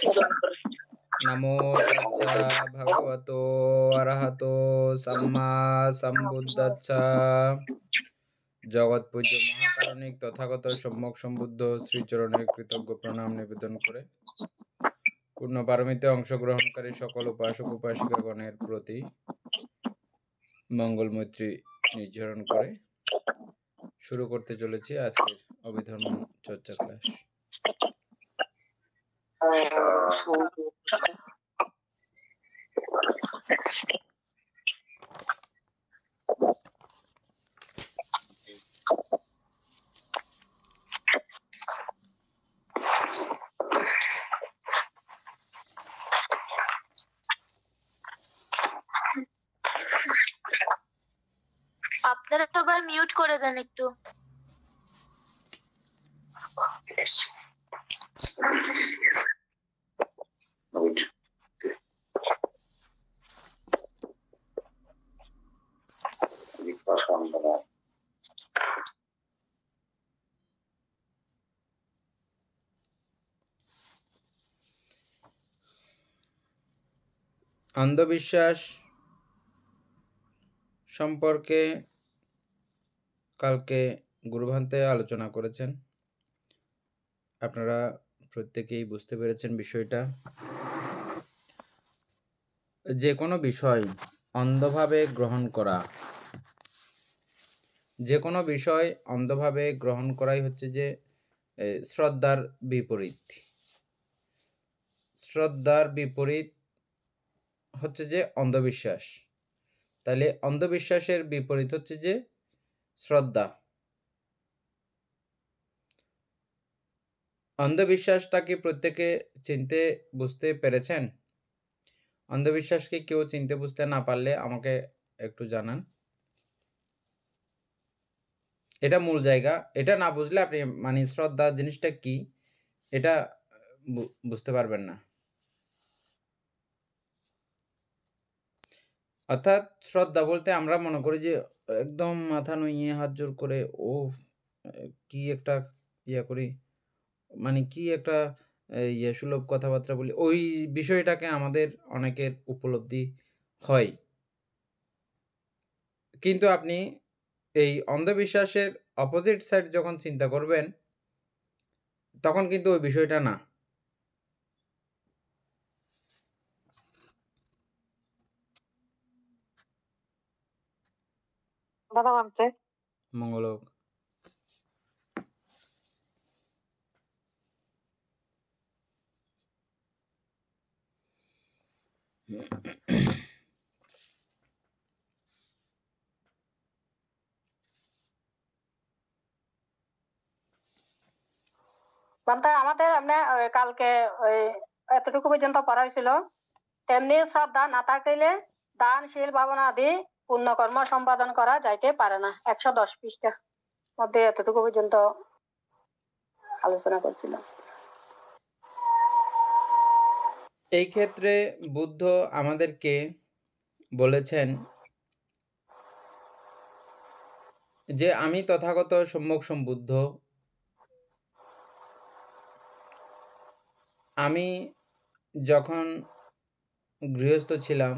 नमो तच्च भगवतो अरहतो सम्मा सम्बुद्धच्च जगৎপূজ্য মহাকারণিক তথাগত সম্যক সম্বুদ্ধ শ্রীচরণে কৃতজ্ঞ প্রণাম নিবেদন করে পূর্ণ পারমিতে অংশগ্রহণকারী সকল উপাসক উপাসিকাগণের প্রতি মঙ্গল মৈত্রী নির্ধারণ করে শুরু করতে চলেছি আজকের অভিধর্ম চর্চা ক্লাস। আপনারা সবাই মিউট করে দেন একটু। অন্ধবিশ্বাস সম্পর্কে কালকে গুরুভান্তে আলোচনা করেছেন, আপনারা প্রত্যেকেই বুঝতে পেরেছেন বিষয়টা। যে কোনো বিষয় অন্ধভাবে গ্রহণ করা, যে কোনো বিষয় অন্ধভাবে গ্রহণ করাই হচ্ছে যে শ্রদ্ধার বিপরীত। শ্রদ্ধার বিপরীত হচ্ছে যে অন্ধবিশ্বাস। তাহলে অন্ধবিশ্বাসের বিপরীত হচ্ছে যে শ্রদ্ধা। অন্ধবিশ্বাসটাকে প্রত্যেকে চিনতে বুঝতে পেরেছেন? অন্ধবিশ্বাসকে কেউ চিনতে বুঝতে না পারলে আমাকে একটু জানান। এটা মূল জায়গা। এটা না বুঝলে আপনি মানে শ্রদ্ধা জিনিসটা কি এটা বুঝতে পারবেন না। অর্থাৎ শ্রদ্ধা বলতে আমরা মনে করি যে একদম মাথা নুইয়ে হাত জোর করে ও কি একটা ইয়া করি, মানে কি একটা সুলভ কথাবার্তা বলি, ওই বিষয়টাকে আমাদের অনেকের উপলব্ধি হয়। কিন্তু আপনি এই অন্ধবিশ্বাসের অপোজিট সাইড যখন চিন্তা করবেন তখন কিন্তু ওই বিষয়টা না। মঙ্গল হোক। আমাদের কালকে ওই এতটুকু পর্যন্ত পড়া হয়েছিল। তেমনি শ্রদ্ধা না থাকলে দানশীল ভাবনা আদি পুণ্যকর্ম সম্পাদন করা যাইতে পারে না। 110 পৃষ্ঠা মধ্যে এতটুকু পর্যন্ত আলোচনা করছিল। এই ক্ষেত্রে বুদ্ধ আমাদেরকে বলেছেন যে আমি তথাগত সম্যক সম্বুদ্ধ, আমি যখন গৃহস্থ ছিলাম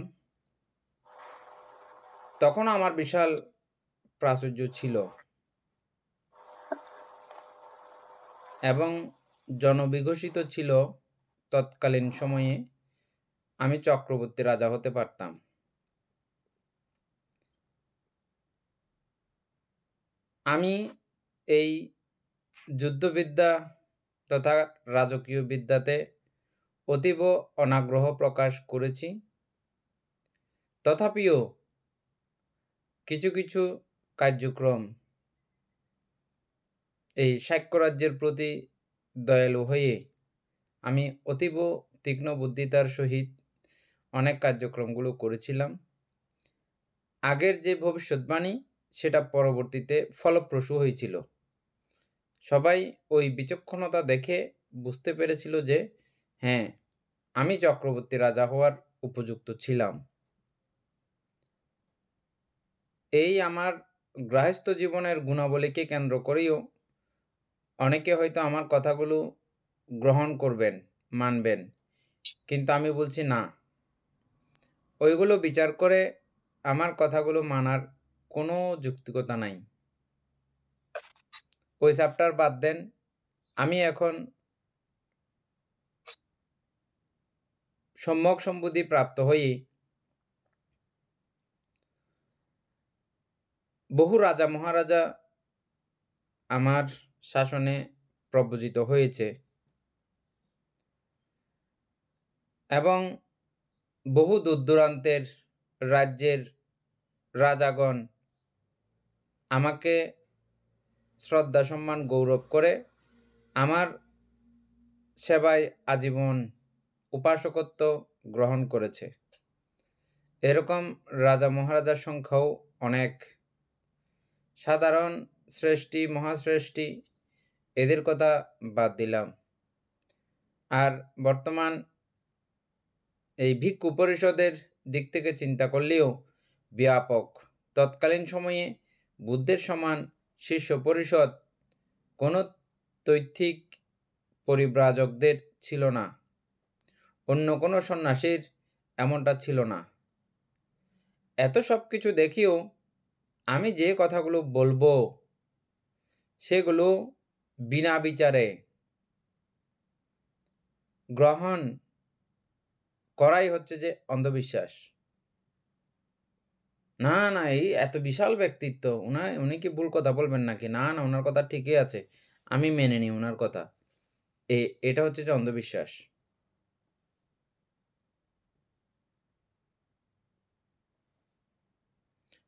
তখন আমার বিশাল প্রাচুর্য ছিল এবং জনবিঘোষিত ছিল। তৎকালীন সময়ে আমি চক্রবর্তী রাজা হতে পারতাম। আমি এই যুদ্ধবিদ্যা তথা রাজকীয় বিদ্যাতে অতীব অনাগ্রহ প্রকাশ করেছি। তথাপিও কিছু কিছু কার্যক্রম এই শাক্যরাজ্যের প্রতি দয়ালু হয়ে আমি অতীব তীক্ষ্ণ বুদ্ধিতার সহিত অনেক কার্যক্রমগুলো করেছিলাম। আগের যে ভবিষ্যৎবাণী সেটা পরবর্তীতে ফলপ্রসূ হয়েছিল। সবাই ওই বিচক্ষণতা দেখে বুঝতে পেরেছিল যে হ্যাঁ, আমি চক্রবর্তী রাজা হওয়ার উপযুক্ত ছিলাম। এই আমার গৃহস্থ জীবনের গুণাবলীকে কেন্দ্র করেও অনেকে হয়তো আমার কথাগুলো গ্রহণ করবেন, মানবেন, কিন্তু আমি বলছি না, ওইগুলো বিচার করে আমার কথাগুলো মানার কোনো যৌক্তিকতা নাই। ওই চ্যাপ্টার বাদ দেন। আমি এখন সম্যক সম্বুদ্ধি প্রাপ্ত হয়ে বহু রাজা মহারাজা আমার শাসনে প্রব্রজিত হয়েছে এবং বহু দূর-দূরান্তের রাজ্যের রাজাগণ আমাকে শ্রদ্ধা, সম্মান, গৌরব করে আমার সেবায় আজীবন উপাসকত্ব গ্রহণ করেছে। এরকম রাজা মহারাজার সংখ্যাও অনেক। সাধারণ শ্রেষ্ঠী, মহাশ্রেষ্ঠী এদের কথা বাদ দিলাম। আর বর্তমান এই ভিক্ষু পরিষদের দিক থেকে চিন্তা করলেও ব্যাপক। তৎকালীন সময়ে বুদ্ধের সমান শীর্ষ পরিষদ কোনো তৈত্বিক পরিব্রাজকদের ছিল না। অন্য কোনো সন্ন্যাসীর এমনটা ছিল না। এত সব কিছু দেখিও আমি যে কথাগুলো বলবো সেগুলো বিনা বিচারে গ্রহণ করাই হচ্ছে যে অন্ধবিশ্বাস। না, না, এই এত বিশাল ব্যক্তিত্ব, উনি কি ভুল কথা বলবেন নাকি? না, না, উনার কথা ঠিকই আছে। আমি মেনে নিই উনার কথা। এটা হচ্ছে যে অন্ধবিশ্বাস।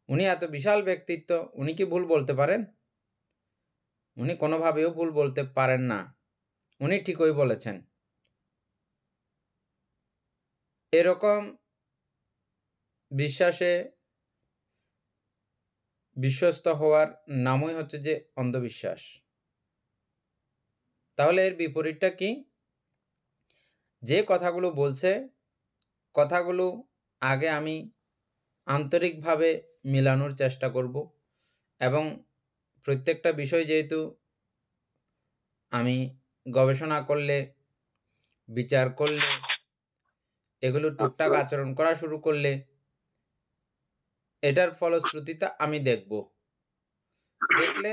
উনি এত বিশাল ব্যক্তিত্ব, উনি কি ভুল বলতে পারেন? উনি কোনোভাবেও ভুল বলতে পারেন না। উনি ঠিকই বলেছেন। এরকম বিশ্বাসে বিশ্বস্ত হওয়ার নামই হচ্ছে যে অন্ধবিশ্বাস। তাহলে এর বিপরীতটা কি? যে কথাগুলো বলছে, কথাগুলো আগে আমি আন্তরিকভাবে মিলানোর চেষ্টা করব এবং প্রত্যেকটা বিষয় যেহেতু আমি গবেষণা করলে, বিচার করলে, এগুলো টুকটাক আচরণ করা শুরু করলে এটার ফলশ্রুতিটা আমি দেখব। দেখলে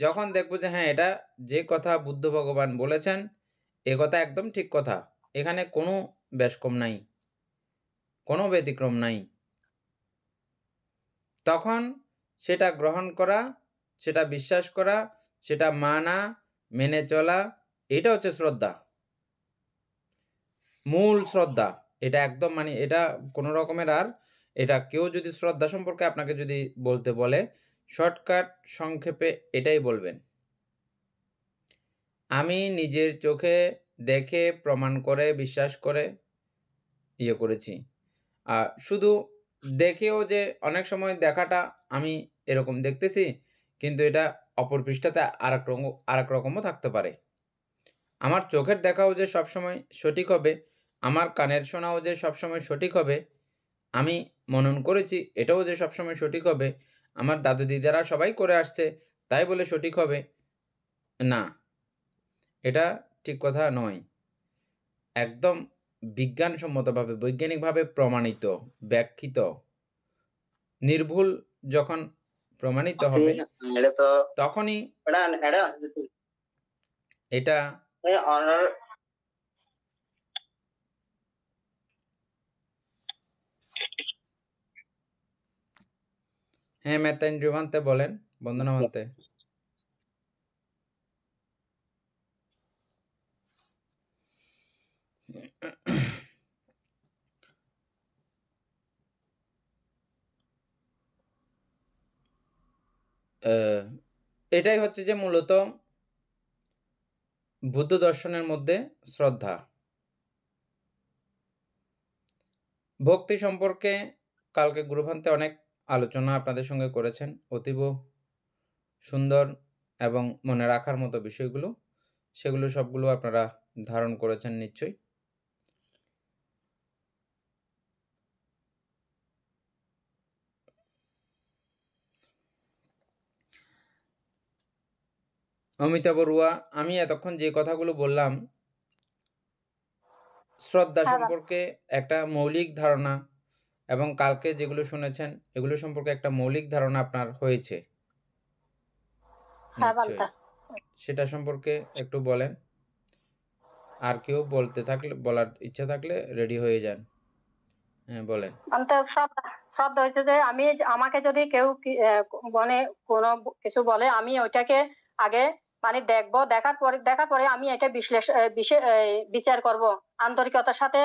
যখন দেখব যে হ্যাঁ, এটা যে কথা বুদ্ধ ভগবান বলেছেন এ কথা একদম ঠিক কথা, এখানে কোনো ব্যাসকম নাই, কোনো ব্যতিক্রম নাই, তখন সেটা গ্রহণ করা, সেটা বিশ্বাস করা, সেটা মানা, মেনে চলা, এটা হচ্ছে শ্রদ্ধা, মূল শ্রদ্ধা। এটা একদম মানে এটা কোনো রকমের আর এটা কেউ যদি শ্রদ্ধা সম্পর্কে আপনাকে যদি বলতে বলে শর্টকাট সংক্ষেপে এটাই বলবেন, আমি নিজের চোখে দেখে প্রমাণ করে বিশ্বাস করে করেছি। শুধু দেখেও যে অনেক সময় দেখাটা আমি এরকম দেখতেছি কিন্তু এটা অপর পৃষ্ঠাতে আরেক রকমও থাকতে পারে। আমার চোখের দেখাও যে সবসময় সঠিক হবে, আমার কানের শোনাও যে সবসময় সঠিক হবে, আমি মনন করেছি এটাও যে সবসময় সঠিক হবে, আমার দাদু দিদারা সবাই করে আসছে তাই বলে সঠিক হবে না, এটা ঠিক কথা নয়। একদম বিজ্ঞানসম্মতভাবে, বৈজ্ঞানিকভাবে প্রমাণিত, ব্যাখ্যিত, নির্ভুল যখন প্রমাণিত হবে তখনই এটা হ্যাঁ, মেত্তাইন্দ্রিয় ভান্তে বলেন, বন্দনা ভান্তে। এটাই হচ্ছে যে মূলত বুদ্ধ দর্শনের মধ্যে শ্রদ্ধা। ভক্তি সম্পর্কে কালকে গুরুভান্তে অনেক আলোচনা আপনাদের সঙ্গে করেছেন, অতীব সুন্দর এবং মনে রাখার মতো বিষয়গুলো, সেগুলো সবগুলো আপনারা ধারণ করেছেন নিশ্চয়ই। অমিতা বড়ুয়া, আমি এতক্ষণ যে কথাগুলো বললাম শ্রদ্ধা হ্যাঁ সম্পর্কে একটা মৌলিক ধারণা এবং কালকে যেগুলো শুনেছেন এগুলো সম্পর্কে একটা মৌলিক ধারণা আপনার হয়েছে হ্যাঁ নিশ্চয়ই। বান্তা। সেটা সম্পর্কে একটু বলেন। আর কেউ বলতে থাকলে, বলার ইচ্ছা থাকলে রেডি হয়ে যান। হ্যাঁ, বলেন। বান্তা শ্রদ্ধা শ্রদ্ধা হয়েছে যে আমাকে যদি কেউ মানে কোনো কিছু বলে, আমি ওইটাকে আগে মানে দেখবো, দেখার পরে আমি এটা বিচার করব আন্তরিকতার সাথে।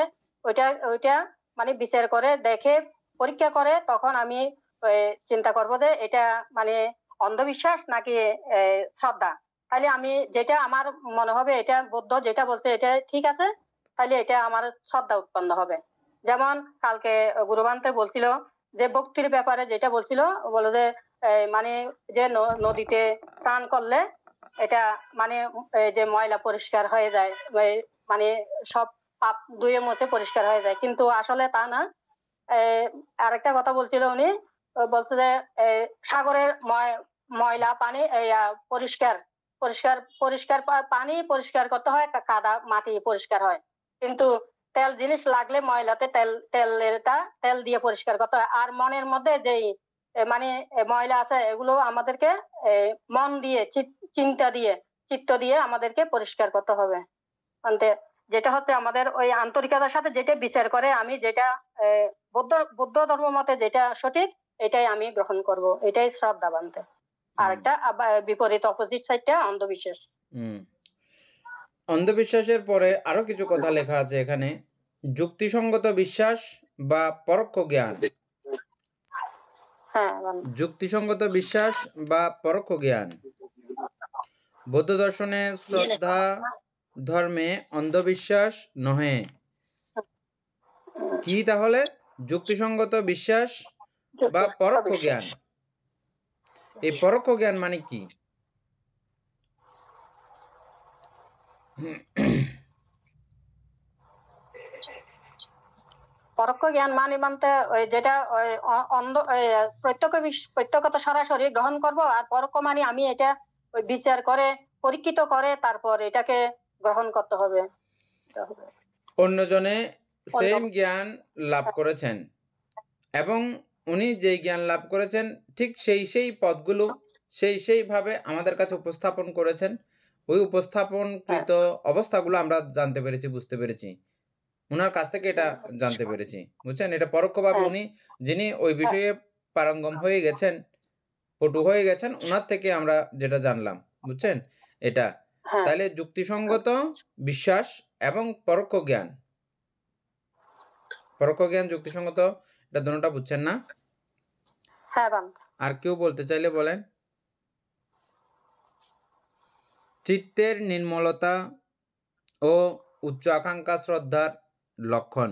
ওইটা মানে বিচার করে দেখে পরীক্ষা করে তখন আমি চিন্তা করব যে এটা মানে অন্ধবিশ্বাস নাকি শ্রদ্ধা। তাহলে আমি যেটা আমার মনে হবে এটা বুদ্ধ যেটা বলছে এটা ঠিক আছে, তাহলে এটা আমার শ্রদ্ধা উৎপন্ন হবে। যেমন কালকে গুরুবান্তে বলছিল যে ভক্তির ব্যাপারে যেটা বলছিল, বলো যে মানে যে নদীতে স্নান করলে এটা মানে যে ময়লা পরিষ্কার হয়ে যায়, মানে সব পাপ ধুয়ে মুছে পরিষ্কার হয়ে যায়, কিন্তু আসলে তা না। আরেকটা কথা বলছিল উনি, বলছে যে সাগরের ময়লা পানি পরিষ্কার পরিষ্কার পরিষ্কার পানি পরিষ্কার করতে হয়, কাদা মাটি পরিষ্কার হয়, কিন্তু তেল জিনিস লাগলে ময়লাতে তেল দিয়ে পরিষ্কার করতে হয়। আর মনের মধ্যে যেই মানে ময়লা আছে এগুলো আমাদেরকে মন দিয়ে চিত্ত দিয়ে আমাদেরকে পরিষ্কার করতে হবে। মানে যেটা হচ্ছে আমাদের ওই আন্তরিকতার সাথে যেটা বিচার করে, আমি যেটা বৌদ্ধ ধর্ম মতে যেটা সঠিক এটাই আমি গ্রহণ করব, এটাই শ্রদ্ধা বানতে। আর একটা বিপরীত অপোজিট সাইডটা অন্ধবিশ্বাস। অন্ধবিশ্বাসের পরে আরো কিছু কথা লেখা আছে এখানে, যুক্তিসঙ্গত বিশ্বাস বা পরোক্ষ জ্ঞান। হ্যাঁ, যুক্তিসঙ্গত বিশ্বাস বা পরোক্ষ জ্ঞান। বৌদ্ধ দর্শনে শ্রদ্ধা ধর্মে অন্ধবিশ্বাস নহে। কি তাহলে? যুক্তিসঙ্গত বিশ্বাস বা পরোক্ষ জ্ঞান। এই পরোক্ষ জ্ঞান মানে কি? পরোক্ষ জ্ঞান মানে মানতে ওই যেটা ওই অন্ধ প্রত্যক্ষতা সরাসরি গ্রহণ করব, আর পরোক্ষ মানে আমি এটা ওই বিচার করে পরীক্ষিত করে তারপর এটাকে গ্রহণ করতে হবে। অন্যজনে সেম জ্ঞান লাভ করেছেন এবং উনি যেই জ্ঞান লাভ করেছেন ঠিক সেই পদগুলো সেইভাবে আমাদের কাছে উপস্থাপন করেছেন। ওই উপস্থাপনকৃত অবস্থাগুলো আমরা জানতে পেরেছি, বুঝতে পেরেছি, উনার কাছ থেকে এটা জানতে পেরেছি, বুঝছেন? এটা পরোক্ষভাবে উনি যিনি ওই বিষয়ে পারঙ্গম হয়ে গেছেন, পটু হয়ে গেছেন, ওনার থেকে আমরা যেটা জানলাম, বুঝছেন এটা। তাহলে যুক্তিসঙ্গত বিশ্বাস এবং পরোক্ষ জ্ঞান, যুক্তিসঙ্গত, এটা দুটোটা বুঝছেন না? আর কেউ বলতে চাইলে বলেন। চিত্তের নির্মলতা ও উচ্চ আকাঙ্ক্ষা শ্রদ্ধার লক্ষণ।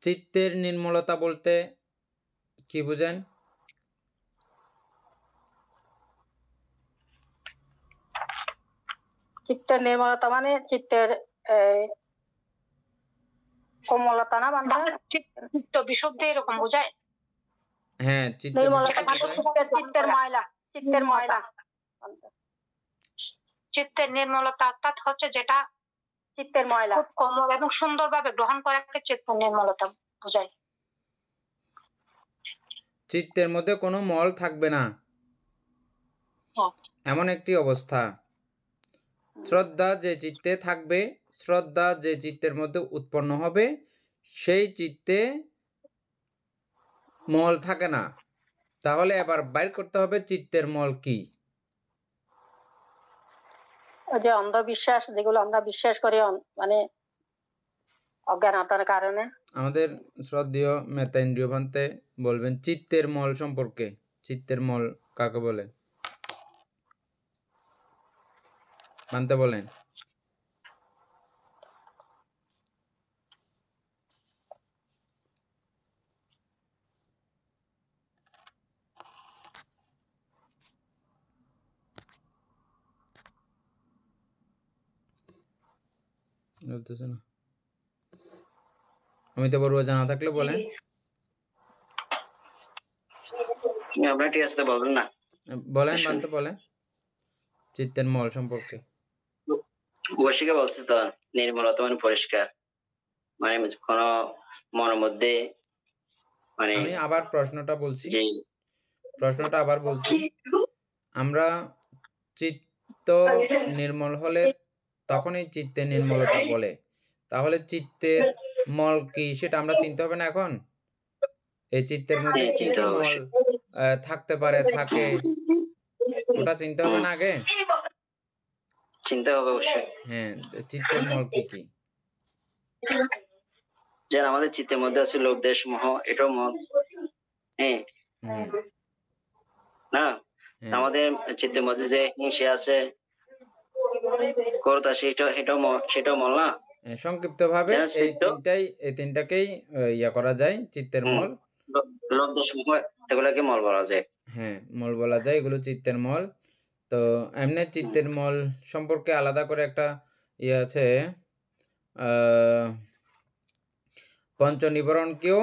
চিত্তের নির্মলতা বলতে কি বুঝেন? চিত্তের নির্মলতা মানে চিত্তের কোমলতা না, চিত্ত বিশুদ্ধি এরকম বোঝায়। হ্যাঁ, চিত্তের ময়লা, চিত্তের ময়লা। চিত্তের নির্মলতা অর্থাৎ হচ্ছে যেটা চিত্তের ময়লা খুব কোমল এবং সুন্দরভাবে গ্রহণ করাকে চিত্তের নির্মলতা বোঝায়। চিত্তের মধ্যে কোনো মল থাকবে না, এমন একটি অবস্থা। শ্রদ্ধা যে চিত্তে থাকবে, শ্রদ্ধা যে চিত্তের মধ্যে উৎপন্ন হবে, সেই চিত্তে মল থাকে না। তাহলে এবার বাইর করতে হবে চিত্তের মল কি। যে অন্ধবিশ্বাস যেগুলো আমরা বিশ্বাস করি মানে অজ্ঞানতার কারণে। আমাদের শ্রদ্ধেয় মেতাইন্দ্রিয় ভান্তে বলবেন চিত্তের মল সম্পর্কে। চিত্তের মল কাকে বলে? ভান্তে বলেন। বলতেছে না। অমিতা বড়ুয়া জানা থাকলে বলেন। আপনার ঠিক আছে বলেন না। বলেন ভান্তে বলেন। চিত্তের মল সম্পর্কে? বৈশিকে বলছি তো, নির্মলতা মানে পরিষ্কার, মানে কোনো মনের মধ্যে মানে আমি আবার প্রশ্নটা বলছি, যে প্রশ্নটা আবার বলছি। আমরা চিত্ত নির্মল হলে তখনই চিত্তে নির্মলতা বলে। তাহলে চিত্তের মল কি সেটা আমরা চিনতে হবে না এখন? এই চিত্তের মধ্যে কি চিন্তা কি মল অবশ্যই থাকতে পারে, থাকে, ওটা চিনতে হবে না আগে? চিন্তা হবে অবশ্যই। হ্যাঁ, চিত্তের মল কি কি? যে আমাদের চিত্তের মধ্যে আছে লোভ দেশ মোহ, এটাও মল। হ্যাঁ হুম, না, হ্যাঁ, আমাদের চিত্তের মধ্যে যে হিংসা আছে, ক্রোধ আছে, সেটাও মল না। সংক্ষিপ্তভাবে যেন এই চিত্ত তিনটাকেই ইয়া করা যায় চিত্তের মল। লোভ দেশ মোহ এগুলোকে মল বলা যায়। হ্যাঁ, মল বলা যায়, এগুলো চিত্তের মল। তো এমনি চিত্তের মল সম্পর্কে আলাদা করে একটা ইয়ে আছে, পঞ্চ নিবরণকেও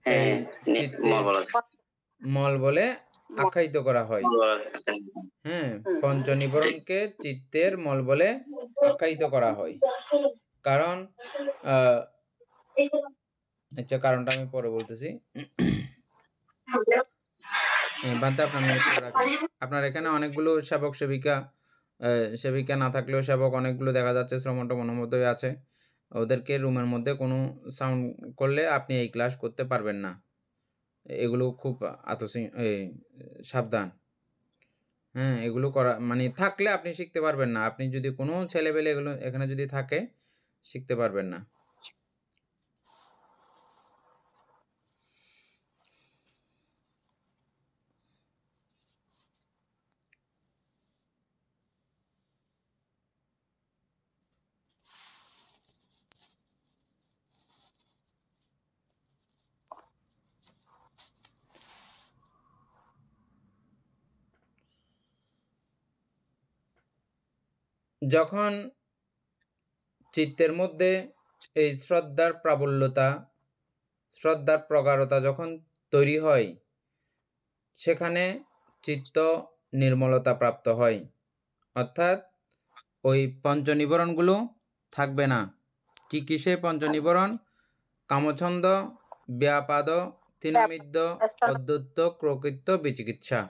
এই চিত্তের মল বলা যায়। মল বলে আখ্যায়িত করা হয়। মল বলা যায়। হ্যাঁ, পঞ্চ নিবরণকে চিত্তের মল বলে আখ্যায়িত করা হয়। কারণ আচ্ছা, কারণটা আমি পরে বলতেছি। বান্তে আপনার মিউট করে রাখেন। আপনার এখানে অনেকগুলো সেবক সেবিকা, সেবিকা না থাকলেও সেবক অনেকগুলো দেখা যাচ্ছে শ্রমণটমনের মধ্যে আছে। ওদেরকে রুমের মধ্যে কোনো সাউন্ড করলে আপনি এই ক্লাস করতে পারবেন না। এগুলো খুব সাবধান। হ্যাঁ, এগুলো করা মানে থাকলে আপনি শিখতে পারবেন না। আপনি যদি কোনো ছেলেপেলে এগুলো এখানে যদি থাকে, শিখতে পারবেন না। যখন চিত্তের মধ্যে এই শ্রদ্ধার প্রাবল্যতা, শ্রদ্ধার প্রগাঢ়তা যখন তৈরি হয়, সেখানে চিত্ত নির্মলতা প্রাপ্ত হয়। অর্থাৎ ওই পঞ্চনিবরণগুলো থাকবে না। কি কি সেই পঞ্চনিবরণ? কামছন্দ, ব্যাপাদ, তিনমিদ্য, অদ্বৈত, প্রকৃত, বিচিকিৎসা।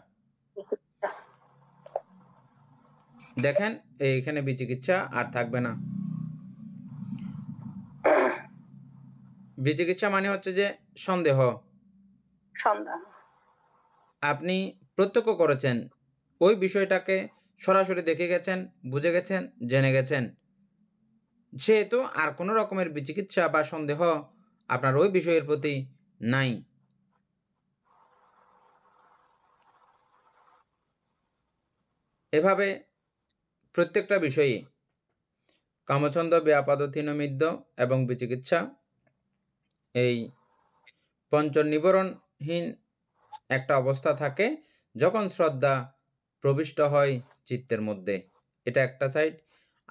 দেখেন এইখানে বিচিকিৎসা আর থাকবে না। বিচিকিৎসা মানে হচ্ছে যে সন্দেহ। আপনি প্রত্যক্ষ করেছেন, ওই বিষয়টাকে সরাসরি দেখে গেছেন, বুঝে গেছেন, জেনে গেছেন, সেহেতু আর কোনো রকমের বিচিকিৎসা বা সন্দেহ আপনার ওই বিষয়ের প্রতি নাই। এভাবে প্রত্যেকটা বিষয়ে কামছন্দ, ব্যাপাদ, তিনমিদ্য এবং বিচিকিৎসা, এই পঞ্চনিবরণহীন একটা অবস্থা থাকে যখন শ্রদ্ধা প্রবিষ্ট হয় চিত্তের মধ্যে। এটা একটা সাইড।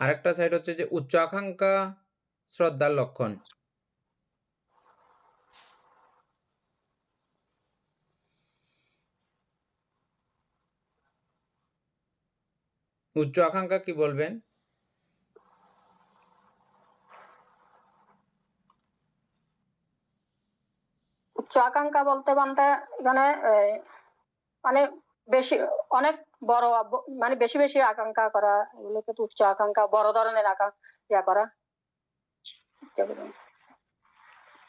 আরেকটা সাইড হচ্ছে যে উচ্চ আকাঙ্ক্ষা শ্রদ্ধার লক্ষণ। উচ্চ আকাঙ্ক্ষা কি বলবেন? উচ্চ আকাঙ্ক্ষা বলতে এখানে মানে বেশি অনেক বড় মানে বেশি বেশি আকাঙ্ক্ষা করা, এগুলোকে তো উচ্চ আকাঙ্ক্ষা, বড় ধরনের আকাঙ্ক্ষা করা।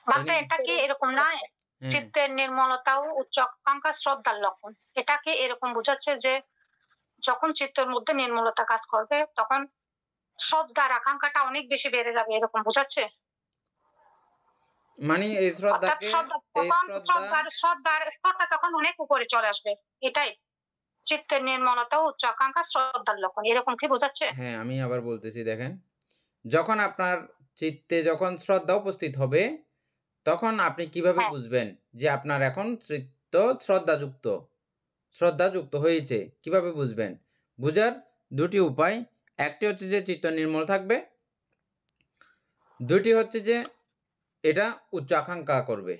বান্তে এটা কি এরকম নয়? চিত্তের নির্মলতাও উচ্চ আকাঙ্ক্ষা শ্রদ্ধার লক্ষণ। এটাকে এরকম বোঝাচ্ছে যে যখন চিত্তের মধ্যে নির্মলতা কাজ করবে তখন শ্রদ্ধার আকাঙ্ক্ষাটা অনেক বেশি বেড়ে যাবে, এরকম বোঝাচ্ছে। মানে এই শ্রদ্ধাকে, এই শ্রদ্ধার স্তরটা তখন অনেক উপরে চলে আসবে, এটাই চিত্তের নির্মলতা উচ্চ আকাঙ্ক্ষা শ্রদ্ধার লক্ষণ, এরকম কি বোঝাচ্ছে? হ্যাঁ, আমি আবার বলতেছি, দেখেন, যখন আপনার চিত্তে যখন শ্রদ্ধা উপস্থিত হবে, তখন আপনি কিভাবে বুঝবেন যে আপনার এখন চিত্ত শ্রদ্ধাযুক্ত হয়েছে? কিভাবে বুঝবেন? বুঝার দুটি উপায়। একটি হচ্ছে যে চিত্ত নির্মল থাকবে, দুটি হচ্ছে যে এটা উচ্চ আকাঙ্ক্ষা করবে।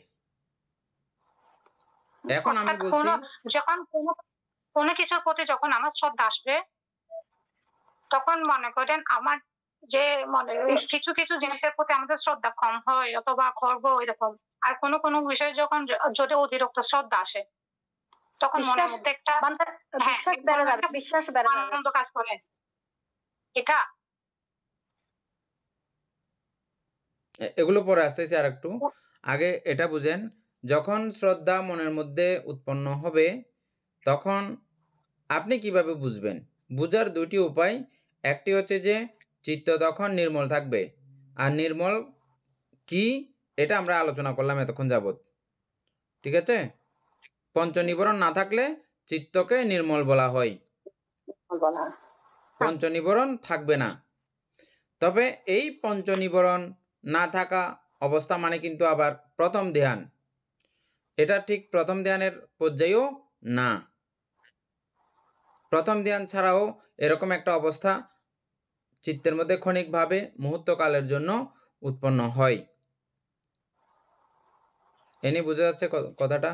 এখন আমি বলছি, কোনো কিছুর প্রতি যখন আমার শ্রদ্ধা আসবে তখন মনে করেন আমার যে মনে কিছু কিছু জিনিসের প্রতি আমাদের শ্রদ্ধা কম হয় অথবা খর্ব এরকম, আর কোনো বিষয়ে যখন যদি অতিরিক্ত শ্রদ্ধা আসে তখন মনের মধ্যে একটা বিশ্বাস বেড়ে যাবে, বিশ্বাস বেড়ে যাবে, আনন্দ কাজ করে। এটা এগুলো পরে আসতেছি আর একটু। আগে এটা বুঝেন, যখন শ্রদ্ধা মনের মধ্যে উৎপন্ন হবে তখন আপনি কিভাবে বুঝবেন? বুঝার দুটি উপায়। একটি হচ্ছে যে চিত্ত তখন নির্মল থাকবে। আর নির্মল কি এটা আমরা আলোচনা করলাম এতক্ষণ যাবৎ। ঠিক আছে? পঞ্চনিবরণ না থাকলে চিত্তকে নির্মল বলা হয়। পঞ্চনিবরণ থাকবে না। তবে এই পঞ্চনিবরণ না থাকা অবস্থা মানে কিন্তু আবার প্রথম ধ্যান। এটা ঠিক প্রথম ধ্যানের পর্যায়েও না। প্রথম ধ্যান ছাড়াও এরকম একটা অবস্থা চিত্তের মধ্যে ক্ষণিকভাবে মুহূর্তকালের জন্য উৎপন্ন হয়। এ নিয়ে বোঝা যাচ্ছে কথাটা?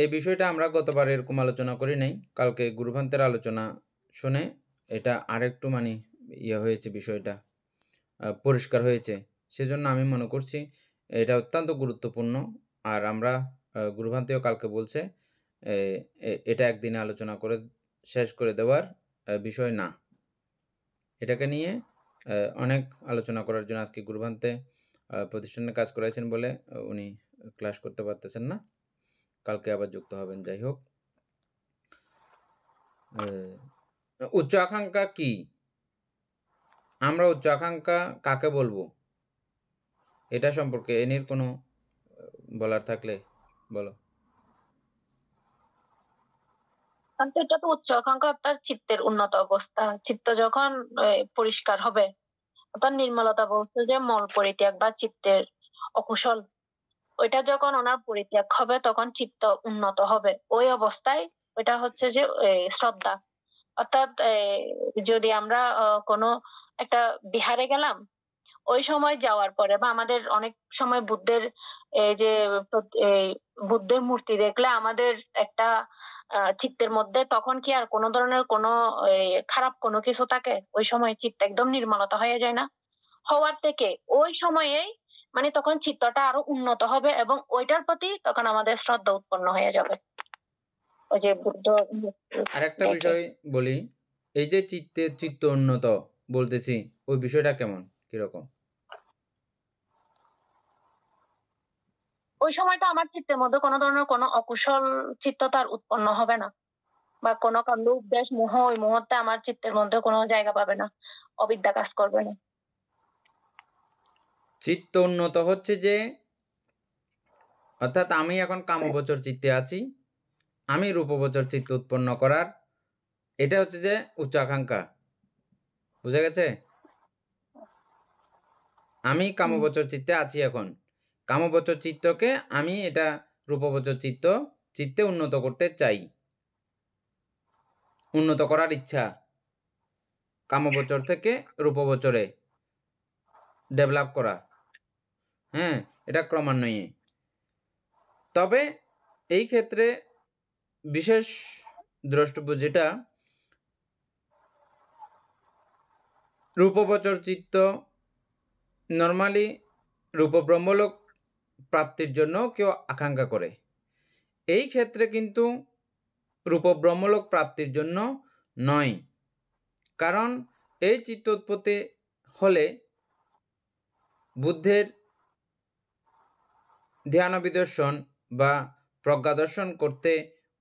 এই বিষয়টা আমরা গতবার এরকম আলোচনা করি নাই। কালকে গুরুভান্তের আলোচনা শুনে এটা আরেকটু মানে হয়েছে, বিষয়টা পরিষ্কার হয়েছে। সেজন্য আমি মনে করছি এটা অত্যন্ত গুরুত্বপূর্ণ। আর আমরা গুরুভান্তেও কালকে বলছে এটা একদিনে আলোচনা করে শেষ করে দেওয়ার বিষয় না। এটাকে নিয়ে অনেক আলোচনা করার জন্য আজকে গুরুভান্তে প্রতিষ্ঠানে কাজ করাইছেন বলে উনি ক্লাস করতে পারতেছেন না। কালকে আবার যুক্ত হবেন। যাই হোক, উচ্চ আকাঙ্ক্ষা কি? আমরা উচ্চ আকাঙ্ক্ষা কাকে বলবো এটা সম্পর্কে এনির কোনো বলার থাকলে বলো। এটা তো উচ্চ আকাঙ্ক্ষা অর্থাৎ চিত্তের উন্নত অবস্থা। চিত্ত যখন পরিষ্কার হবে, অর্থাৎ নির্মলতা বলছে যে মল পরিত্যাগ বা চিত্তের অকুশল, ওইটা যখন ওনার পরিত্যাগ হবে তখন চিত্ত উন্নত হবে। ওই অবস্থায় ওইটা হচ্ছে যে শ্রদ্ধা। অর্থাৎ যদি আমরা কোনো একটা বিহারে গেলাম, ওই সময় যাওয়ার পরে বা আমাদের অনেক সময় বুদ্ধের এই যে বুদ্ধের মূর্তি দেখলে আমাদের একটা চিত্তের মধ্যে তখন কি আর কোনো ধরনের কোনো খারাপ কোনো কিছু থাকে? ওই সময় চিত্ত একদম নির্মলতা হয়ে যায় না? হওয়ার থেকে ওই সময়েই মানে তখন চিত্তটা আরো উন্নত হবে এবং ওইটার প্রতি তখন আমাদের শ্রদ্ধা উৎপন্ন হয়ে যাবে। ওই যে বুদ্ধ আরেকটা বিষয় বলি, এই যে চিত্ত উন্নত বলতেছি, ওই বিষয়টা কেমন, কিরকম? ওই সময়টা আমার চিত্তের মধ্যে কোনো ধরনের কোনো অকুশল চিত্ত তার উৎপন্ন হবে না, বা কোনো লোভ দেশ মোহ ওই মুহূর্তে আমার চিত্তের মধ্যে কোনো জায়গা পাবে না, অবিদ্যা কাজ করবে না। চিত্ত উন্নত হচ্ছে যে, অর্থাৎ আমি এখন কামবচর চিত্তে আছি, আমি রূপবচর চিত্ত উৎপন্ন করার, এটা হচ্ছে যে উচ্চ আকাঙ্ক্ষা। বুঝা গেছে? আমি কামবচর চিত্তে আছি এখন, কামবচর চিত্তকে আমি এটা রূপবচর চিত্তে উন্নত করতে চাই, উন্নত করার ইচ্ছা, কামবচর থেকে রূপবচরে ডেভেলপ করা। হ্যাঁ, এটা ক্রমান্বয়ে। তবে এই ক্ষেত্রে বিশেষ দ্রষ্টব্য যেটা, রূপবচর চিত্ত নর্মালি রূপব্রহ্মলোক প্রাপ্তির জন্য কেউ আকাঙ্ক্ষা করে। এই ক্ষেত্রে কিন্তু রূপব্রহ্মলোক প্রাপ্তির জন্য নয়। কারণ এই চিত্ত উৎপত্তি হলে বুদ্ধের ধ্যান বিদর্শন বা প্রজ্ঞাদর্শন করতে